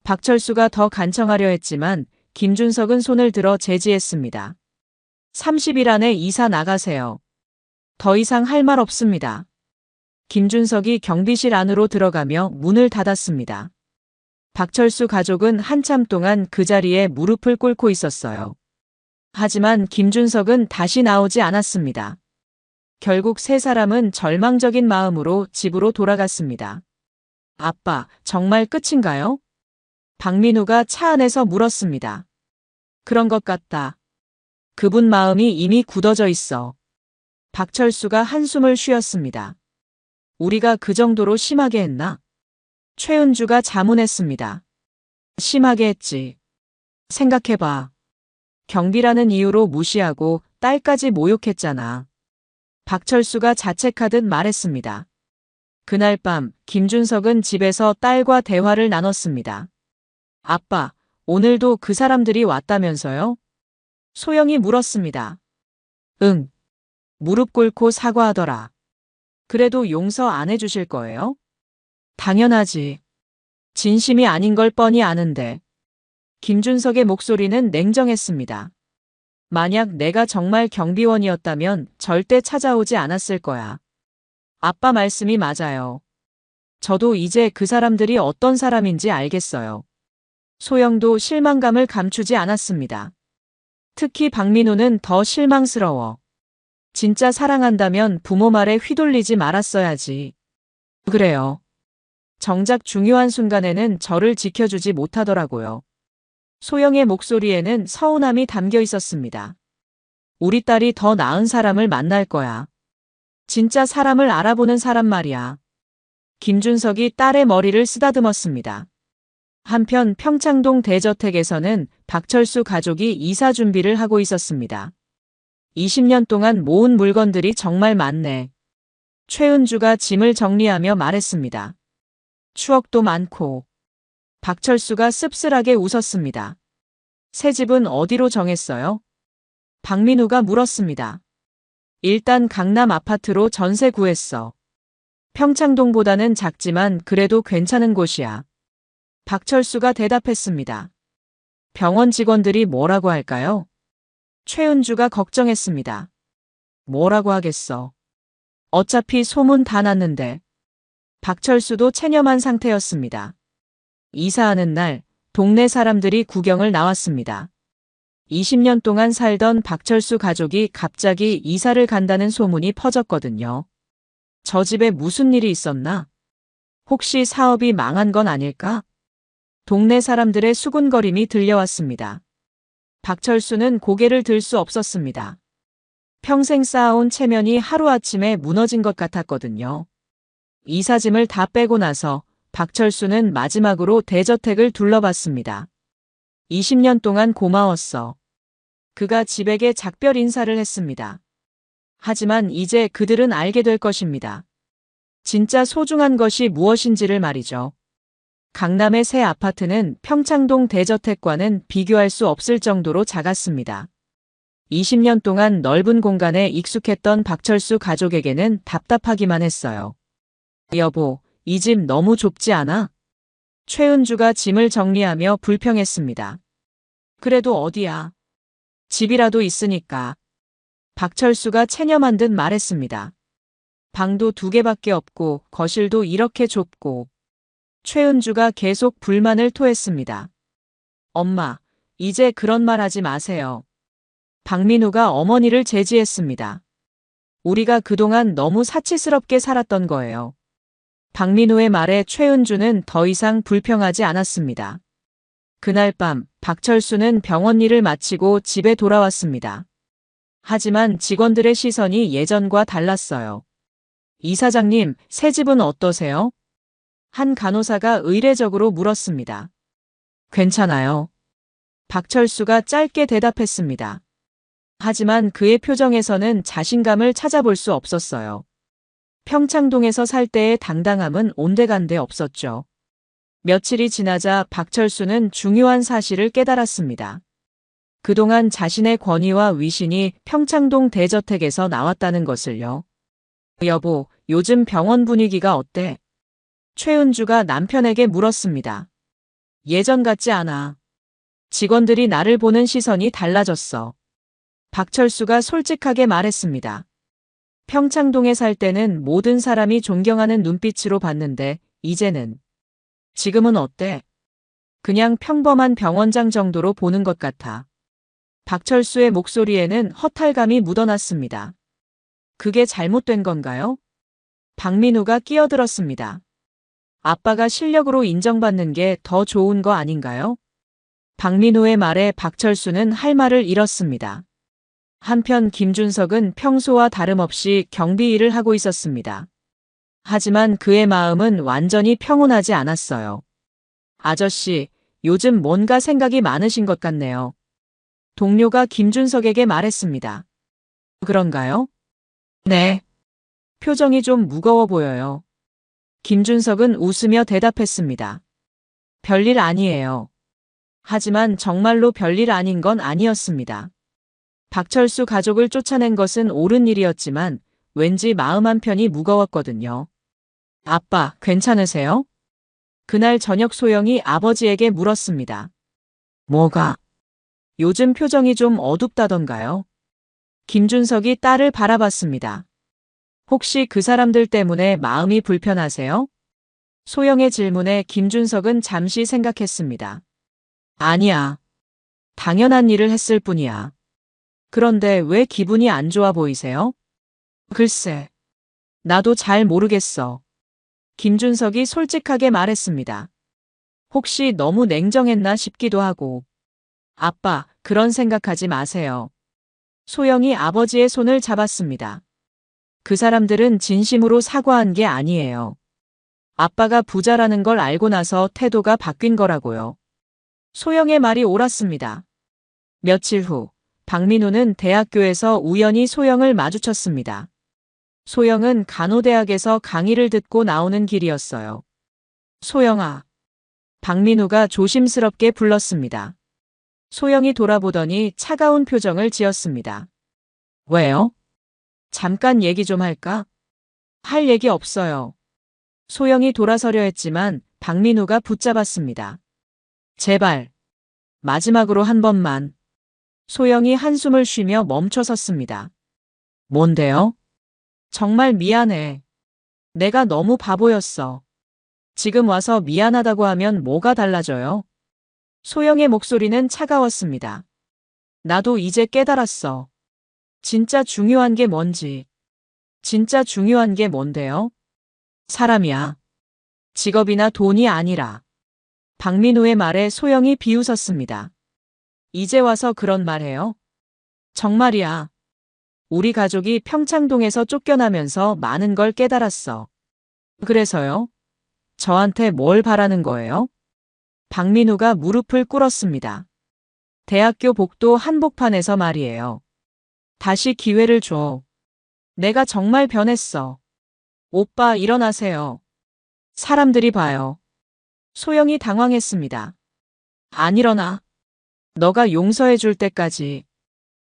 박철수가 더 간청하려 했지만 김준석은 손을 들어 제지했습니다. 30일 안에 이사 나가세요. 더 이상 할 말 없습니다. 김준석이 경비실 안으로 들어가며 문을 닫았습니다. 박철수 가족은 한참 동안 그 자리에 무릎을 꿇고 있었어요. 하지만 김준석은 다시 나오지 않았습니다. 결국 세 사람은 절망적인 마음으로 집으로 돌아갔습니다. 아빠, 정말 끝인가요? 박민우가 차 안에서 물었습니다. 그런 것 같다. 그분 마음이 이미 굳어져 있어. 박철수가 한숨을 쉬었습니다. 우리가 그 정도로 심하게 했나? 최은주가 자문했습니다. 심하게 했지. 생각해봐. 경비라는 이유로 무시하고 딸까지 모욕했잖아. 박철수가 자책하듯 말했습니다. 그날 밤 김준석은 집에서 딸과 대화를 나눴습니다. 아빠, 오늘도 그 사람들이 왔다면서요? 소영이 물었습니다. 응. 무릎 꿇고 사과하더라. 그래도 용서 안 해주실 거예요? 당연하지. 진심이 아닌 걸 뻔히 아는데. 김준석의 목소리는 냉정했습니다. 만약 내가 정말 경비원이었다면 절대 찾아오지 않았을 거야. 아빠 말씀이 맞아요. 저도 이제 그 사람들이 어떤 사람인지 알겠어요. 소영도 실망감을 감추지 않았습니다. 특히 박민우는 더 실망스러워. 진짜 사랑한다면 부모 말에 휘둘리지 말았어야지. 그래요. 정작 중요한 순간에는 저를 지켜주지 못하더라고요. 소영의 목소리에는 서운함이 담겨 있었습니다. 우리 딸이 더 나은 사람을 만날 거야. 진짜 사람을 알아보는 사람 말이야. 김준석이 딸의 머리를 쓰다듬었습니다. 한편 평창동 대저택에서는 박철수 가족이 이사 준비를 하고 있었습니다. 20년 동안 모은 물건들이 정말 많네. 최은주가 짐을 정리하며 말했습니다. 추억도 많고. 박철수가 씁쓸하게 웃었습니다. 새 집은 어디로 정했어요? 박민우가 물었습니다. 일단 강남 아파트로 전세 구했어. 평창동보다는 작지만 그래도 괜찮은 곳이야. 박철수가 대답했습니다. 병원 직원들이 뭐라고 할까요? 최은주가 걱정했습니다. 뭐라고 하겠어. 어차피 소문 다 났는데. 박철수도 체념한 상태였습니다. 이사하는 날 동네 사람들이 구경을 나왔습니다. 20년 동안 살던 박철수 가족이 갑자기 이사를 간다는 소문이 퍼졌거든요. 저 집에 무슨 일이 있었나? 혹시 사업이 망한 건 아닐까? 동네 사람들의 수군거림이 들려왔습니다. 박철수는 고개를 들 수 없었습니다. 평생 쌓아온 체면이 하루아침에 무너진 것 같았거든요. 이사짐을 다 빼고 나서 박철수는 마지막으로 대저택을 둘러봤습니다. 20년 동안 고마웠어. 그가 집에게 작별 인사를 했습니다. 하지만 이제 그들은 알게 될 것입니다. 진짜 소중한 것이 무엇인지를 말이죠. 강남의 새 아파트는 평창동 대저택과는 비교할 수 없을 정도로 작았습니다. 20년 동안 넓은 공간에 익숙했던 박철수 가족에게는 답답하기만 했어요. 여보, 이 집 너무 좁지 않아? 최은주가 짐을 정리하며 불평했습니다. 그래도 어디야? 집이라도 있으니까. 박철수가 체념한 듯 말했습니다. 방도 2개밖에 없고 거실도 이렇게 좁고. 최은주가 계속 불만을 토했습니다. 엄마, 이제 그런 말 하지 마세요. 박민우가 어머니를 제지했습니다. 우리가 그동안 너무 사치스럽게 살았던 거예요. 박민우의 말에 최은주는 더 이상 불평하지 않았습니다. 그날 밤 박철수는 병원 일을 마치고 집에 돌아왔습니다. 하지만 직원들의 시선이 예전과 달랐어요. 이사장님, 새 집은 어떠세요? 한 간호사가 의례적으로 물었습니다. 괜찮아요. 박철수가 짧게 대답했습니다. 하지만 그의 표정에서는 자신감을 찾아볼 수 없었어요. 평창동에서 살 때의 당당함은 온데간데 없었죠. 며칠이 지나자 박철수는 중요한 사실을 깨달았습니다. 그동안 자신의 권위와 위신이 평창동 대저택에서 나왔다는 것을요. 여보, 요즘 병원 분위기가 어때? 최은주가 남편에게 물었습니다. 예전 같지 않아. 직원들이 나를 보는 시선이 달라졌어. 박철수가 솔직하게 말했습니다. 평창동에 살 때는 모든 사람이 존경하는 눈빛으로 봤는데 이제는. 지금은 어때? 그냥 평범한 병원장 정도로 보는 것 같아. 박철수의 목소리에는 허탈감이 묻어났습니다. 그게 잘못된 건가요? 박민우가 끼어들었습니다. 아빠가 실력으로 인정받는 게 더 좋은 거 아닌가요? 박민우의 말에 박철수는 할 말을 잃었습니다. 한편 김준석은 평소와 다름없이 경비 일을 하고 있었습니다. 하지만 그의 마음은 완전히 평온하지 않았어요. 아저씨, 요즘 뭔가 생각이 많으신 것 같네요. 동료가 김준석에게 말했습니다. 그런가요? 네. 표정이 좀 무거워 보여요. 김준석은 웃으며 대답했습니다. 별일 아니에요. 하지만 정말로 별일 아닌 건 아니었습니다. 박철수 가족을 쫓아낸 것은 옳은 일이었지만 왠지 마음 한편이 무거웠거든요. 아빠, 괜찮으세요? 그날 저녁 소영이 아버지에게 물었습니다. 뭐가? 요즘 표정이 좀 어둡다던가요? 김준석이 딸을 바라봤습니다. 혹시 그 사람들 때문에 마음이 불편하세요? 소영의 질문에 김준석은 잠시 생각했습니다. 아니야. 당연한 일을 했을 뿐이야. 그런데 왜 기분이 안 좋아 보이세요? 글쎄, 나도 잘 모르겠어. 김준석이 솔직하게 말했습니다. 혹시 너무 냉정했나 싶기도 하고. 아빠, 그런 생각하지 마세요. 소영이 아버지의 손을 잡았습니다. 그 사람들은 진심으로 사과한 게 아니에요. 아빠가 부자라는 걸 알고 나서 태도가 바뀐 거라고요. 소영의 말이 옳았습니다. 며칠 후, 박민우는 대학교에서 우연히 소영을 마주쳤습니다. 소영은 간호대학에서 강의를 듣고 나오는 길이었어요. 소영아. 박민우가 조심스럽게 불렀습니다. 소영이 돌아보더니 차가운 표정을 지었습니다. 왜요? 잠깐 얘기 좀 할까? 할 얘기 없어요. 소영이 돌아서려 했지만 박민우가 붙잡았습니다. 제발. 마지막으로 한 번만. 소영이 한숨을 쉬며 멈춰 섰습니다. 뭔데요? 정말 미안해. 내가 너무 바보였어. 지금 와서 미안하다고 하면 뭐가 달라져요? 소영의 목소리는 차가웠습니다. 나도 이제 깨달았어. 진짜 중요한 게 뭔지. 진짜 중요한 게 뭔데요? 사람이야. 직업이나 돈이 아니라. 박민우의 말에 소영이 비웃었습니다. 이제 와서 그런 말 해요? 정말이야. 우리 가족이 평창동에서 쫓겨나면서 많은 걸 깨달았어. 그래서요? 저한테 뭘 바라는 거예요? 박민우가 무릎을 꿇었습니다. 대학교 복도 한복판에서 말이에요. 다시 기회를 줘. 내가 정말 변했어. 오빠 일어나세요. 사람들이 봐요. 소영이 당황했습니다. 안 일어나. 너가 용서해 줄 때까지.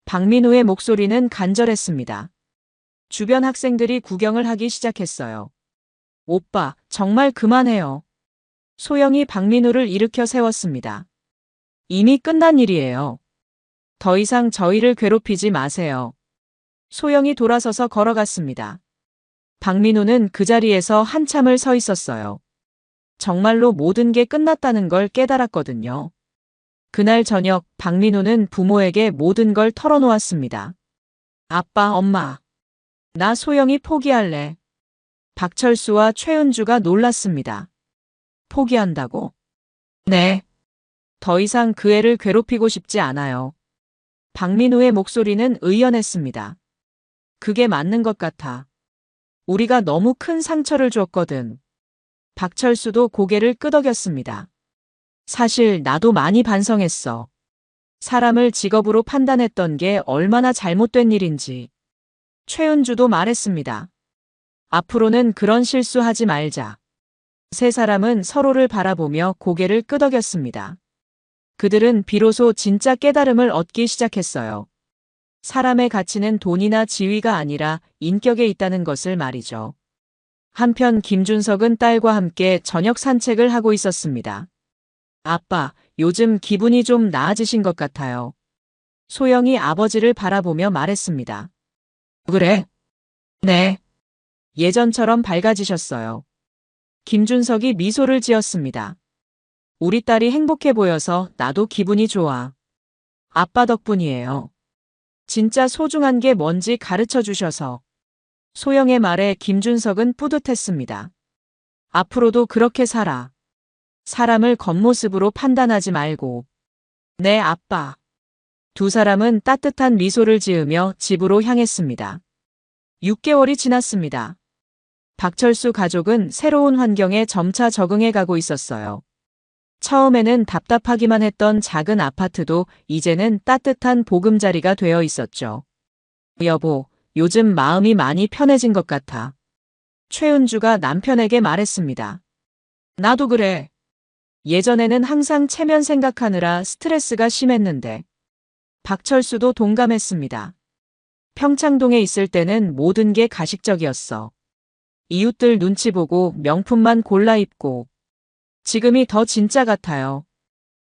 박민우의 목소리는 간절했습니다. 주변 학생들이 구경을 하기 시작했어요. 오빠, 정말 그만해요. 소영이 박민우를 일으켜 세웠습니다. 이미 끝난 일이에요. 더 이상 저희를 괴롭히지 마세요. 소영이 돌아서서 걸어갔습니다. 박민우는 그 자리에서 한참을 서 있었어요. 정말로 모든 게 끝났다는 걸 깨달았거든요. 그날 저녁 박민우는 부모에게 모든 걸 털어놓았습니다. 아빠, 엄마. 나 소영이 포기할래. 박철수와 최은주가 놀랐습니다. 포기한다고? 네. 더 이상 그 애를 괴롭히고 싶지 않아요. 박민우의 목소리는 의연했습니다. 그게 맞는 것 같아. 우리가 너무 큰 상처를 줬거든. 박철수도 고개를 끄덕였습니다. 사실 나도 많이 반성했어. 사람을 직업으로 판단했던 게 얼마나 잘못된 일인지. 최은주도 말했습니다. 앞으로는 그런 실수하지 말자. 세 사람은 서로를 바라보며 고개를 끄덕였습니다. 그들은 비로소 진짜 깨달음을 얻기 시작했어요. 사람의 가치는 돈이나 지위가 아니라 인격에 있다는 것을 말이죠. 한편 김준석은 딸과 함께 저녁 산책을 하고 있었습니다. 아빠, 요즘 기분이 좀 나아지신 것 같아요. 소영이 아버지를 바라보며 말했습니다. 그래? 네. 예전처럼 밝아지셨어요. 김준석이 미소를 지었습니다. 우리 딸이 행복해 보여서 나도 기분이 좋아. 아빠 덕분이에요. 진짜 소중한 게 뭔지 가르쳐 주셔서. 소영의 말에 김준석은 뿌듯했습니다. 앞으로도 그렇게 살아. 사람을 겉모습으로 판단하지 말고. 네, 아빠. 두 사람은 따뜻한 미소를 지으며 집으로 향했습니다. 6개월이 지났습니다. 박철수 가족은 새로운 환경에 점차 적응해 가고 있었어요. 처음에는 답답하기만 했던 작은 아파트도 이제는 따뜻한 보금자리가 되어 있었죠. 여보, 요즘 마음이 많이 편해진 것 같아. 최은주가 남편에게 말했습니다. 나도 그래. 예전에는 항상 체면 생각하느라 스트레스가 심했는데. 박철수도 동감했습니다. 평창동에 있을 때는 모든 게 가식적이었어. 이웃들 눈치 보고 명품만 골라 입고. 지금이 더 진짜 같아요.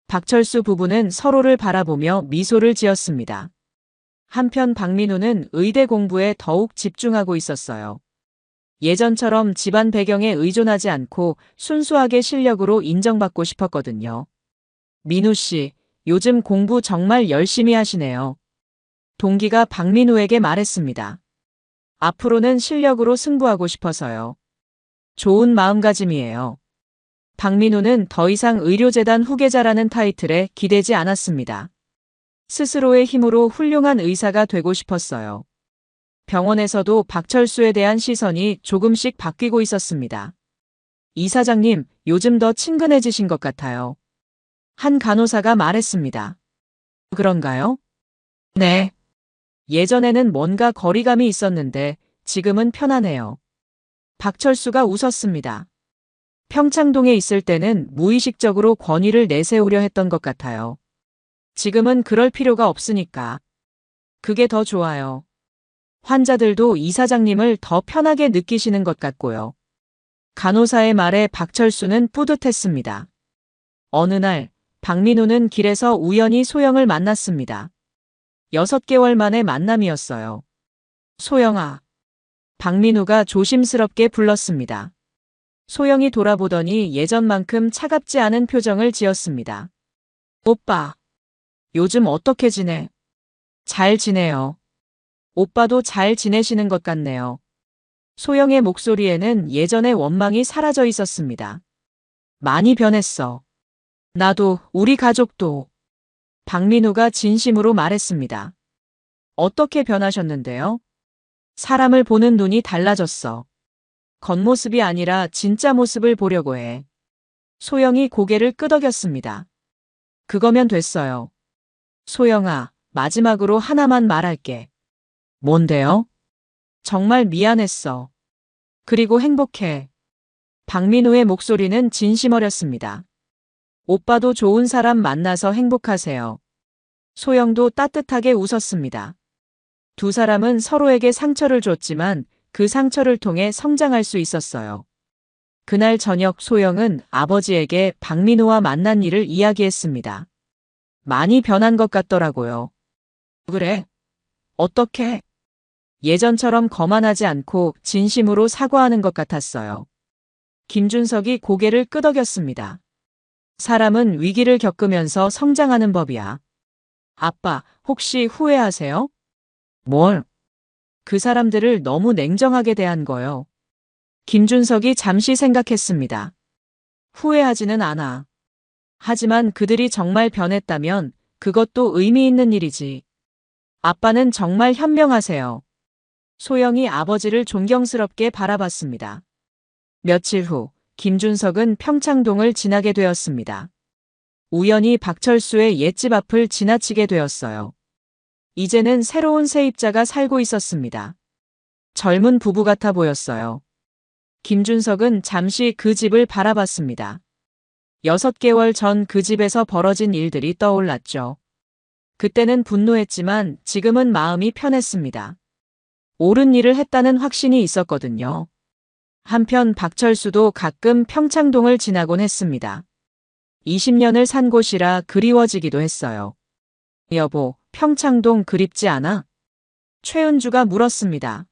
박철수 부부는 서로를 바라보며 미소를 지었습니다. 한편 박민우는 의대 공부에 더욱 집중하고 있었어요. 예전처럼 집안 배경에 의존하지 않고 순수하게 실력으로 인정받고 싶었거든요. 민우 씨, 요즘 공부 정말 열심히 하시네요. 동기가 박민우에게 말했습니다. 앞으로는 실력으로 승부하고 싶어서요. 좋은 마음가짐이에요. 박민우는 더 이상 의료재단 후계자라는 타이틀에 기대지 않았습니다. 스스로의 힘으로 훌륭한 의사가 되고 싶었어요. 병원에서도 박철수에 대한 시선이 조금씩 바뀌고 있었습니다. 이 사장님, 요즘 더 친근해지신 것 같아요. 한 간호사가 말했습니다. 그런가요? 네. 예전에는 뭔가 거리감이 있었는데 지금은 편하네요. 박철수가 웃었습니다. 평창동에 있을 때는 무의식적으로 권위를 내세우려 했던 것 같아요. 지금은 그럴 필요가 없으니까. 그게 더 좋아요. 환자들도 이 사장님을 더 편하게 느끼시는 것 같고요. 간호사의 말에 박철수는 뿌듯했습니다. 어느 날 박민우는 길에서 우연히 소영을 만났습니다. 6개월 만의 만남이었어요. 소영아. 박민우가 조심스럽게 불렀습니다. 소영이 돌아보더니 예전만큼 차갑지 않은 표정을 지었습니다. 오빠. 요즘 어떻게 지내? 잘 지내요. 오빠도 잘 지내시는 것 같네요. 소영의 목소리에는 예전의 원망이 사라져 있었습니다. 많이 변했어. 나도, 우리 가족도. 박민우가 진심으로 말했습니다. 어떻게 변하셨는데요? 사람을 보는 눈이 달라졌어. 겉모습이 아니라 진짜 모습을 보려고 해. 소영이 고개를 끄덕였습니다. 그거면 됐어요. 소영아, 마지막으로 하나만 말할게. 뭔데요? 정말 미안했어. 그리고 행복해. 박민우의 목소리는 진심 어렸습니다. 오빠도 좋은 사람 만나서 행복하세요. 소영도 따뜻하게 웃었습니다. 두 사람은 서로에게 상처를 줬지만 그 상처를 통해 성장할 수 있었어요. 그날 저녁 소영은 아버지에게 박민우와 만난 일을 이야기했습니다. 많이 변한 것 같더라고요. 그래? 어떻게? 예전처럼 거만하지 않고 진심으로 사과하는 것 같았어요. 김준석이 고개를 끄덕였습니다. 사람은 위기를 겪으면서 성장하는 법이야. 아빠, 혹시 후회하세요? 뭘? 그 사람들을 너무 냉정하게 대한 거요. 김준석이 잠시 생각했습니다. 후회하지는 않아. 하지만 그들이 정말 변했다면 그것도 의미 있는 일이지. 아빠는 정말 현명하세요. 소영이 아버지를 존경스럽게 바라봤습니다. 며칠 후 김준석은 평창동을 지나게 되었습니다. 우연히 박철수의 옛집 앞을 지나치게 되었어요. 이제는 새로운 세입자가 살고 있었습니다. 젊은 부부 같아 보였어요. 김준석은 잠시 그 집을 바라봤습니다. 6개월 전 그 집에서 벌어진 일들이 떠올랐죠. 그때는 분노했지만 지금은 마음이 편했습니다. 옳은 일을 했다는 확신이 있었거든요. 한편 박철수도 가끔 평창동을 지나곤 했습니다. 20년을 산 곳이라 그리워지기도 했어요. 여보, 평창동 그립지 않아? 최은주가 물었습니다.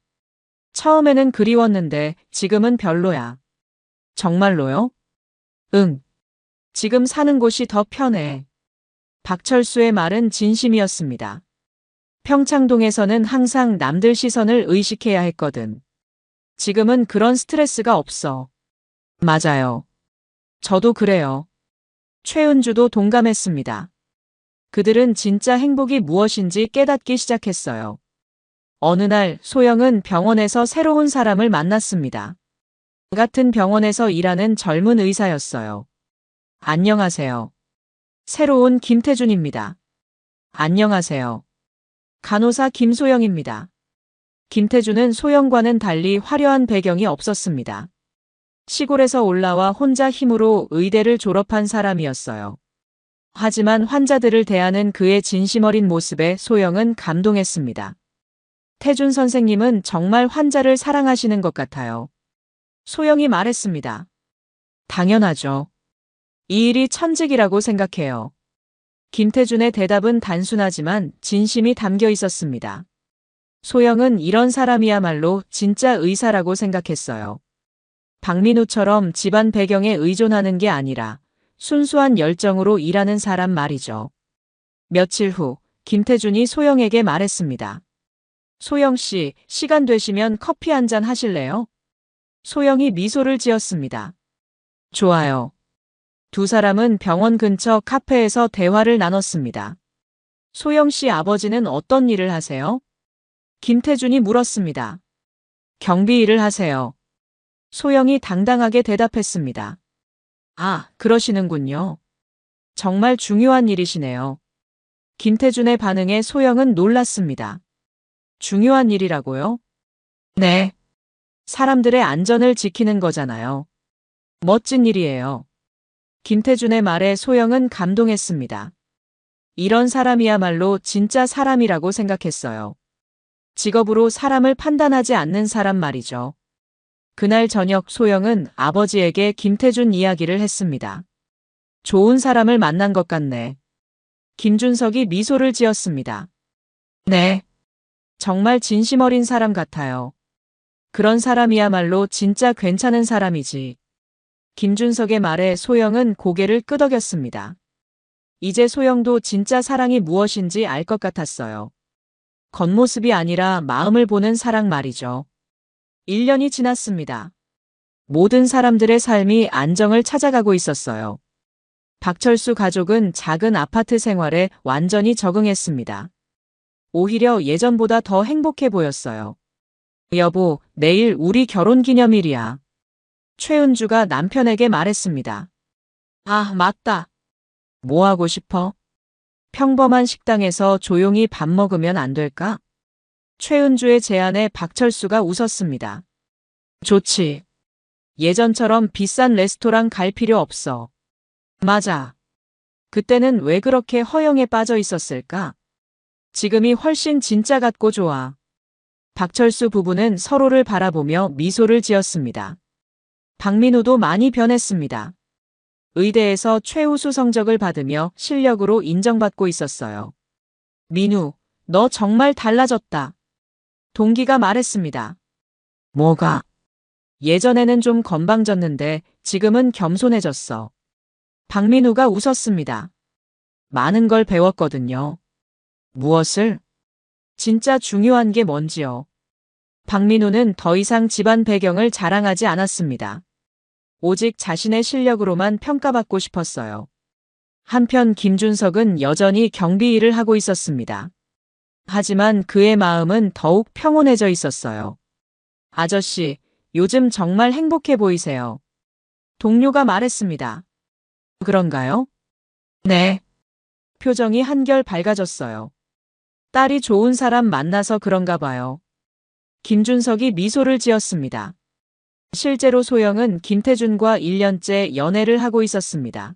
처음에는 그리웠는데 지금은 별로야. 정말로요? 응. 지금 사는 곳이 더 편해. 박철수의 말은 진심이었습니다. 평창동에서는 항상 남들 시선을 의식해야 했거든. 지금은 그런 스트레스가 없어. 맞아요. 저도 그래요. 최은주도 동감했습니다. 그들은 진짜 행복이 무엇인지 깨닫기 시작했어요. 어느 날 소영은 병원에서 새로운 사람을 만났습니다. 같은 병원에서 일하는 젊은 의사였어요. 안녕하세요. 새로운 김태준입니다. 안녕하세요. 간호사 김소영입니다. 김태준은 소영과는 달리 화려한 배경이 없었습니다. 시골에서 올라와 혼자 힘으로 의대를 졸업한 사람이었어요. 하지만 환자들을 대하는 그의 진심 어린 모습에 소영은 감동했습니다. 태준 선생님은 정말 환자를 사랑하시는 것 같아요. 소영이 말했습니다. 당연하죠. 이 일이 천직이라고 생각해요. 김태준의 대답은 단순하지만 진심이 담겨 있었습니다. 소영은 이런 사람이야말로 진짜 의사라고 생각했어요. 박민우처럼 집안 배경에 의존하는 게 아니라 순수한 열정으로 일하는 사람 말이죠. 며칠 후 김태준이 소영에게 말했습니다. 소영 씨, 시간 되시면 커피 한 잔 하실래요? 소영이 미소를 지었습니다. 좋아요. 두 사람은 병원 근처 카페에서 대화를 나눴습니다. 소영 씨 아버지는 어떤 일을 하세요? 김태준이 물었습니다. 경비 일을 하세요. 소영이 당당하게 대답했습니다. 아, 그러시는군요. 정말 중요한 일이시네요. 김태준의 반응에 소영은 놀랐습니다. 중요한 일이라고요? 네. 사람들의 안전을 지키는 거잖아요. 멋진 일이에요. 김태준의 말에 소영은 감동했습니다. 이런 사람이야말로 진짜 사람이라고 생각했어요. 직업으로 사람을 판단하지 않는 사람 말이죠. 그날 저녁 소영은 아버지에게 김태준 이야기를 했습니다. 좋은 사람을 만난 것 같네. 김준석이 미소를 지었습니다. 네. 정말 진심 어린 사람 같아요. 그런 사람이야말로 진짜 괜찮은 사람이지. 김준석의 말에 소영은 고개를 끄덕였습니다. 이제 소영도 진짜 사랑이 무엇인지 알 것 같았어요. 겉모습이 아니라 마음을 보는 사랑 말이죠. 1년이 지났습니다. 모든 사람들의 삶이 안정을 찾아가고 있었어요. 박철수 가족은 작은 아파트 생활에 완전히 적응했습니다. 오히려 예전보다 더 행복해 보였어요. 여보, 내일 우리 결혼 기념일이야. 최은주가 남편에게 말했습니다. 아, 맞다. 뭐 하고 싶어? 평범한 식당에서 조용히 밥 먹으면 안 될까? 최은주의 제안에 박철수가 웃었습니다. 좋지. 예전처럼 비싼 레스토랑 갈 필요 없어. 맞아. 그때는 왜 그렇게 허영에 빠져 있었을까? 지금이 훨씬 진짜 같고 좋아. 박철수 부부는 서로를 바라보며 미소를 지었습니다. 박민우도 많이 변했습니다. 의대에서 최우수 성적을 받으며 실력으로 인정받고 있었어요. 민우, 너 정말 달라졌다. 동기가 말했습니다. 뭐가? 예전에는 좀 건방졌는데 지금은 겸손해졌어. 박민우가 웃었습니다. 많은 걸 배웠거든요. 무엇을? 진짜 중요한 게 뭔지요. 박민우는 더 이상 집안 배경을 자랑하지 않았습니다. 오직 자신의 실력으로만 평가받고 싶었어요. 한편 김준석은 여전히 경비 일을 하고 있었습니다. 하지만 그의 마음은 더욱 평온해져 있었어요. 아저씨, 요즘 정말 행복해 보이세요. 동료가 말했습니다. 그런가요? 네. 표정이 한결 밝아졌어요. 딸이 좋은 사람 만나서 그런가 봐요. 김준석이 미소를 지었습니다. 실제로 소영은 김태준과 1년째 연애를 하고 있었습니다.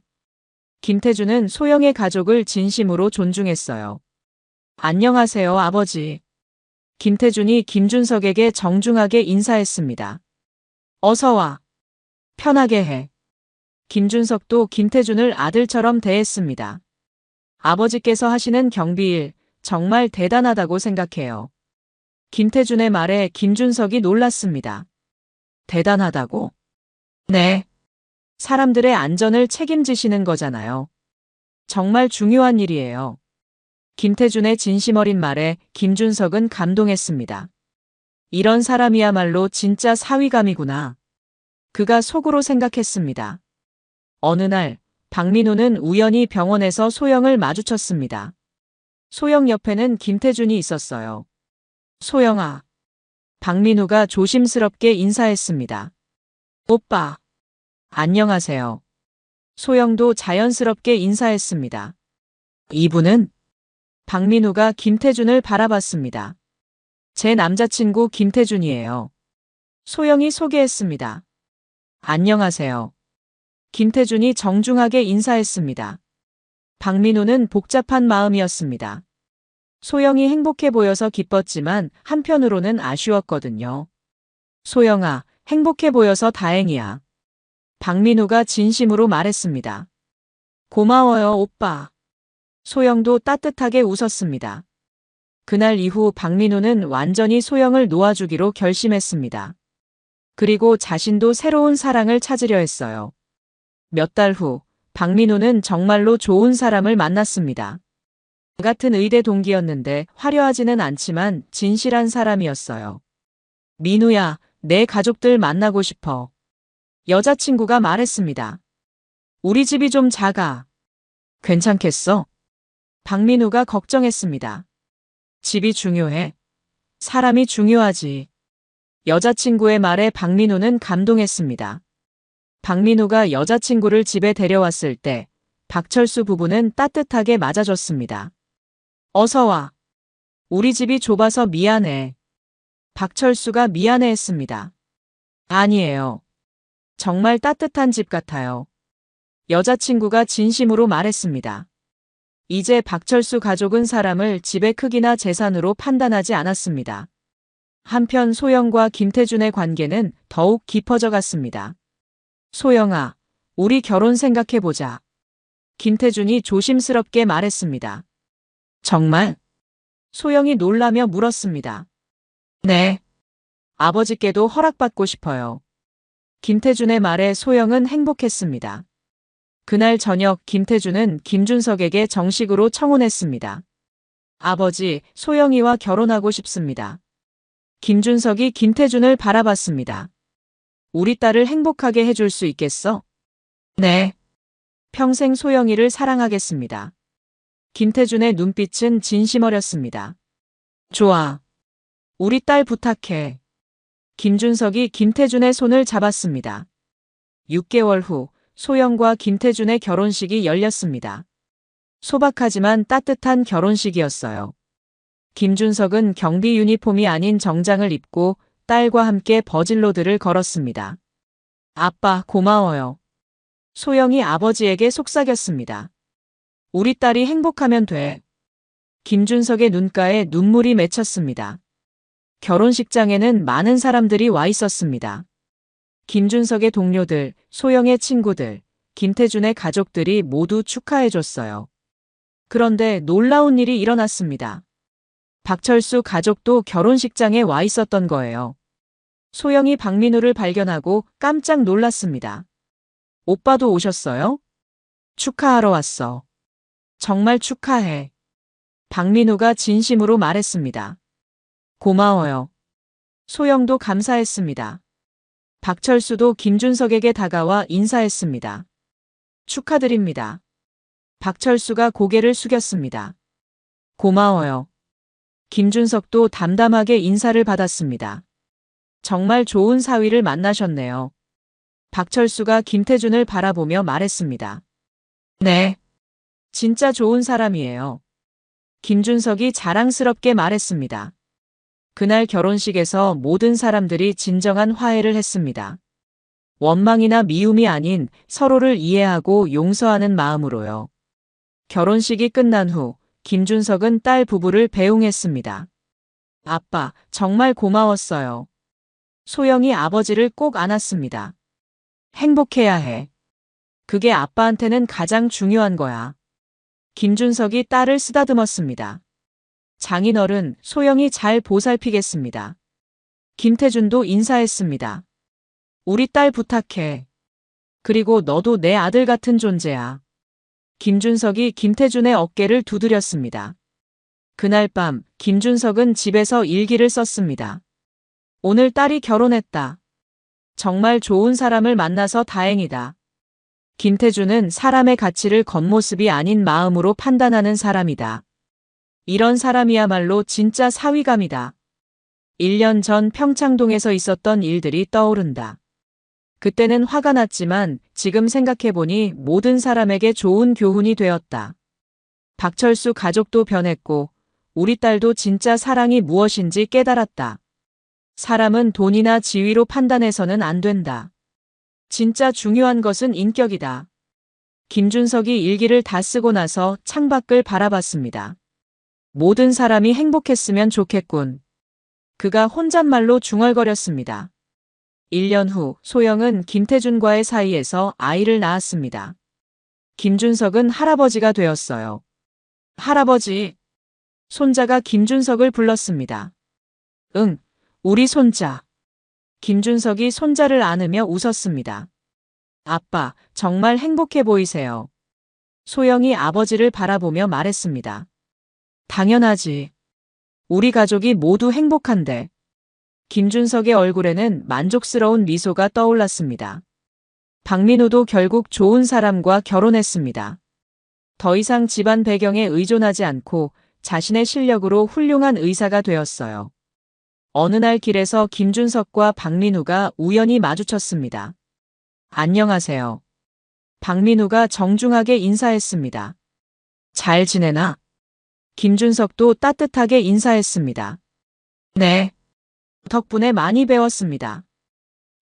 김태준은 소영의 가족을 진심으로 존중했어요. 안녕하세요, 아버지. 김태준이 김준석에게 정중하게 인사했습니다. 어서 와. 편하게 해. 김준석도 김태준을 아들처럼 대했습니다. 아버지께서 하시는 경비일 정말 대단하다고 생각해요. 김태준의 말에 김준석이 놀랐습니다. 대단하다고? 네. 사람들의 안전을 책임지시는 거잖아요. 정말 중요한 일이에요. 김태준의 진심 어린 말에 김준석은 감동했습니다. 이런 사람이야말로 진짜 사위감이구나. 그가 속으로 생각했습니다. 어느 날 박민우는 우연히 병원에서 소영을 마주쳤습니다. 소영 옆에는 김태준이 있었어요. 소영아. 박민우가 조심스럽게 인사했습니다. 오빠. 안녕하세요. 소영도 자연스럽게 인사했습니다. 이분은? 박민우가 김태준을 바라봤습니다. 제 남자친구 김태준이에요. 소영이 소개했습니다. 안녕하세요. 김태준이 정중하게 인사했습니다. 박민우는 복잡한 마음이었습니다. 소영이 행복해 보여서 기뻤지만 한편으로는 아쉬웠거든요. 소영아, 행복해 보여서 다행이야. 박민우가 진심으로 말했습니다. 고마워요, 오빠. 소영도 따뜻하게 웃었습니다. 그날 이후 박민우는 완전히 소영을 놓아주기로 결심했습니다. 그리고 자신도 새로운 사랑을 찾으려 했어요. 몇 달 후, 박민우는 정말로 좋은 사람을 만났습니다. 같은 의대 동기였는데 화려하지는 않지만 진실한 사람이었어요. 민우야, 내 가족들 만나고 싶어. 여자친구가 말했습니다. 우리 집이 좀 작아. 괜찮겠어? 박민우가 걱정했습니다. 집이 중요해. 사람이 중요하지. 여자친구의 말에 박민우는 감동했습니다. 박민우가 여자친구를 집에 데려왔을 때 박철수 부부는 따뜻하게 맞아줬습니다. 어서 와. 우리 집이 좁아서 미안해. 박철수가 미안해했습니다. 아니에요. 정말 따뜻한 집 같아요. 여자친구가 진심으로 말했습니다. 이제 박철수 가족은 사람을 집의 크기나 재산으로 판단하지 않았습니다. 한편 소영과 김태준의 관계는 더욱 깊어져 갔습니다. 소영아, 우리 결혼 생각해보자. 김태준이 조심스럽게 말했습니다. 정말? 소영이 놀라며 물었습니다. 네. 아버지께도 허락받고 싶어요. 김태준의 말에 소영은 행복했습니다. 그날 저녁 김태준은 김준석에게 정식으로 청혼했습니다. 아버지, 소영이와 결혼하고 싶습니다. 김준석이 김태준을 바라봤습니다. 우리 딸을 행복하게 해줄 수 있겠어? 네. 평생 소영이를 사랑하겠습니다. 김태준의 눈빛은 진심 어렸습니다. 좋아. 우리 딸 부탁해. 김준석이 김태준의 손을 잡았습니다. 6개월 후 소영과 김태준의 결혼식이 열렸습니다. 소박하지만 따뜻한 결혼식이었어요. 김준석은 경비 유니폼이 아닌 정장을 입고 딸과 함께 버진로드를 걸었습니다. 아빠, 고마워요. 소영이 아버지에게 속삭였습니다. 우리 딸이 행복하면 돼. 김준석의 눈가에 눈물이 맺혔습니다. 결혼식장에는 많은 사람들이 와 있었습니다. 김준석의 동료들, 소영의 친구들, 김태준의 가족들이 모두 축하해줬어요. 그런데 놀라운 일이 일어났습니다. 박철수 가족도 결혼식장에 와 있었던 거예요. 소영이 박민우를 발견하고 깜짝 놀랐습니다. 오빠도 오셨어요? 축하하러 왔어. 정말 축하해. 박민우가 진심으로 말했습니다. 고마워요. 소영도 감사했습니다. 박철수도 김준석에게 다가와 인사했습니다. 축하드립니다. 박철수가 고개를 숙였습니다. 고마워요. 김준석도 담담하게 인사를 받았습니다. 정말 좋은 사위를 만나셨네요. 박철수가 김태준을 바라보며 말했습니다. 네. 진짜 좋은 사람이에요. 김준석이 자랑스럽게 말했습니다. 그날 결혼식에서 모든 사람들이 진정한 화해를 했습니다. 원망이나 미움이 아닌 서로를 이해하고 용서하는 마음으로요. 결혼식이 끝난 후 김준석은 딸 부부를 배웅했습니다. 아빠, 정말 고마웠어요. 소영이 아버지를 꼭 안았습니다. 행복해야 해. 그게 아빠한테는 가장 중요한 거야. 김준석이 딸을 쓰다듬었습니다. 장인어른, 소영이 잘 보살피겠습니다. 김태준도 인사했습니다. 우리 딸 부탁해. 그리고 너도 내 아들 같은 존재야. 김준석이 김태준의 어깨를 두드렸습니다. 그날 밤 김준석은 집에서 일기를 썼습니다. 오늘 딸이 결혼했다. 정말 좋은 사람을 만나서 다행이다. 김태준은 사람의 가치를 겉모습이 아닌 마음으로 판단하는 사람이다. 이런 사람이야말로 진짜 사위감이다. 1년 전 평창동에서 있었던 일들이 떠오른다. 그때는 화가 났지만 지금 생각해보니 모든 사람에게 좋은 교훈이 되었다. 박철수 가족도 변했고 우리 딸도 진짜 사랑이 무엇인지 깨달았다. 사람은 돈이나 지위로 판단해서는 안 된다. 진짜 중요한 것은 인격이다. 김준석이 일기를 다 쓰고 나서 창밖을 바라봤습니다. 모든 사람이 행복했으면 좋겠군. 그가 혼잣말로 중얼거렸습니다. 1년 후 소영은 김태준과의 사이에서 아이를 낳았습니다. 김준석은 할아버지가 되었어요. 할아버지. 손자가 김준석을 불렀습니다. 응, 우리 손자. 김준석이 손자를 안으며 웃었습니다. 아빠, 정말 행복해 보이세요. 소영이 아버지를 바라보며 말했습니다. 당연하지. 우리 가족이 모두 행복한데. 김준석의 얼굴에는 만족스러운 미소가 떠올랐습니다. 박민우도 결국 좋은 사람과 결혼했습니다. 더 이상 집안 배경에 의존하지 않고 자신의 실력으로 훌륭한 의사가 되었어요. 어느 날 길에서 김준석과 박민우가 우연히 마주쳤습니다. 안녕하세요. 박민우가 정중하게 인사했습니다. 잘 지내나? 김준석도 따뜻하게 인사했습니다. 네. 덕분에 많이 배웠습니다.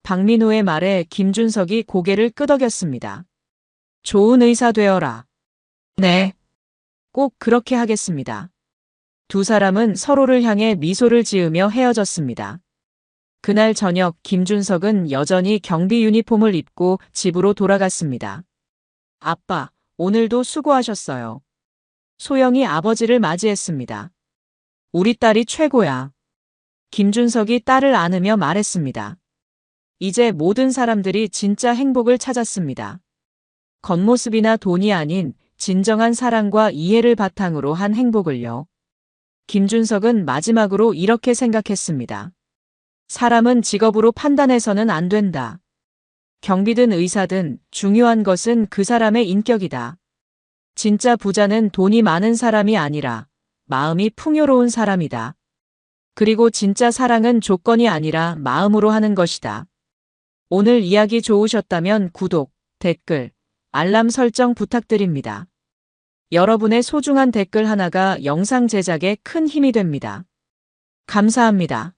박민우의 말에 김준석이 고개를 끄덕였습니다. 좋은 의사 되어라. 네. 꼭 그렇게 하겠습니다. 두 사람은 서로를 향해 미소를 지으며 헤어졌습니다. 그날 저녁 김준석은 여전히 경비 유니폼을 입고 집으로 돌아갔습니다. 아빠, 오늘도 수고하셨어요. 소영이 아버지를 맞이했습니다. 우리 딸이 최고야. 김준석이 딸을 안으며 말했습니다. 이제 모든 사람들이 진짜 행복을 찾았습니다. 겉모습이나 돈이 아닌 진정한 사랑과 이해를 바탕으로 한 행복을요. 김준석은 마지막으로 이렇게 생각했습니다. 사람은 직업으로 판단해서는 안 된다. 경비든 의사든 중요한 것은 그 사람의 인격이다. 진짜 부자는 돈이 많은 사람이 아니라 마음이 풍요로운 사람이다. 그리고 진짜 사랑은 조건이 아니라 마음으로 하는 것이다. 오늘 이야기 좋으셨다면 구독, 댓글, 알람 설정 부탁드립니다. 여러분의 소중한 댓글 하나가 영상 제작에 큰 힘이 됩니다. 감사합니다.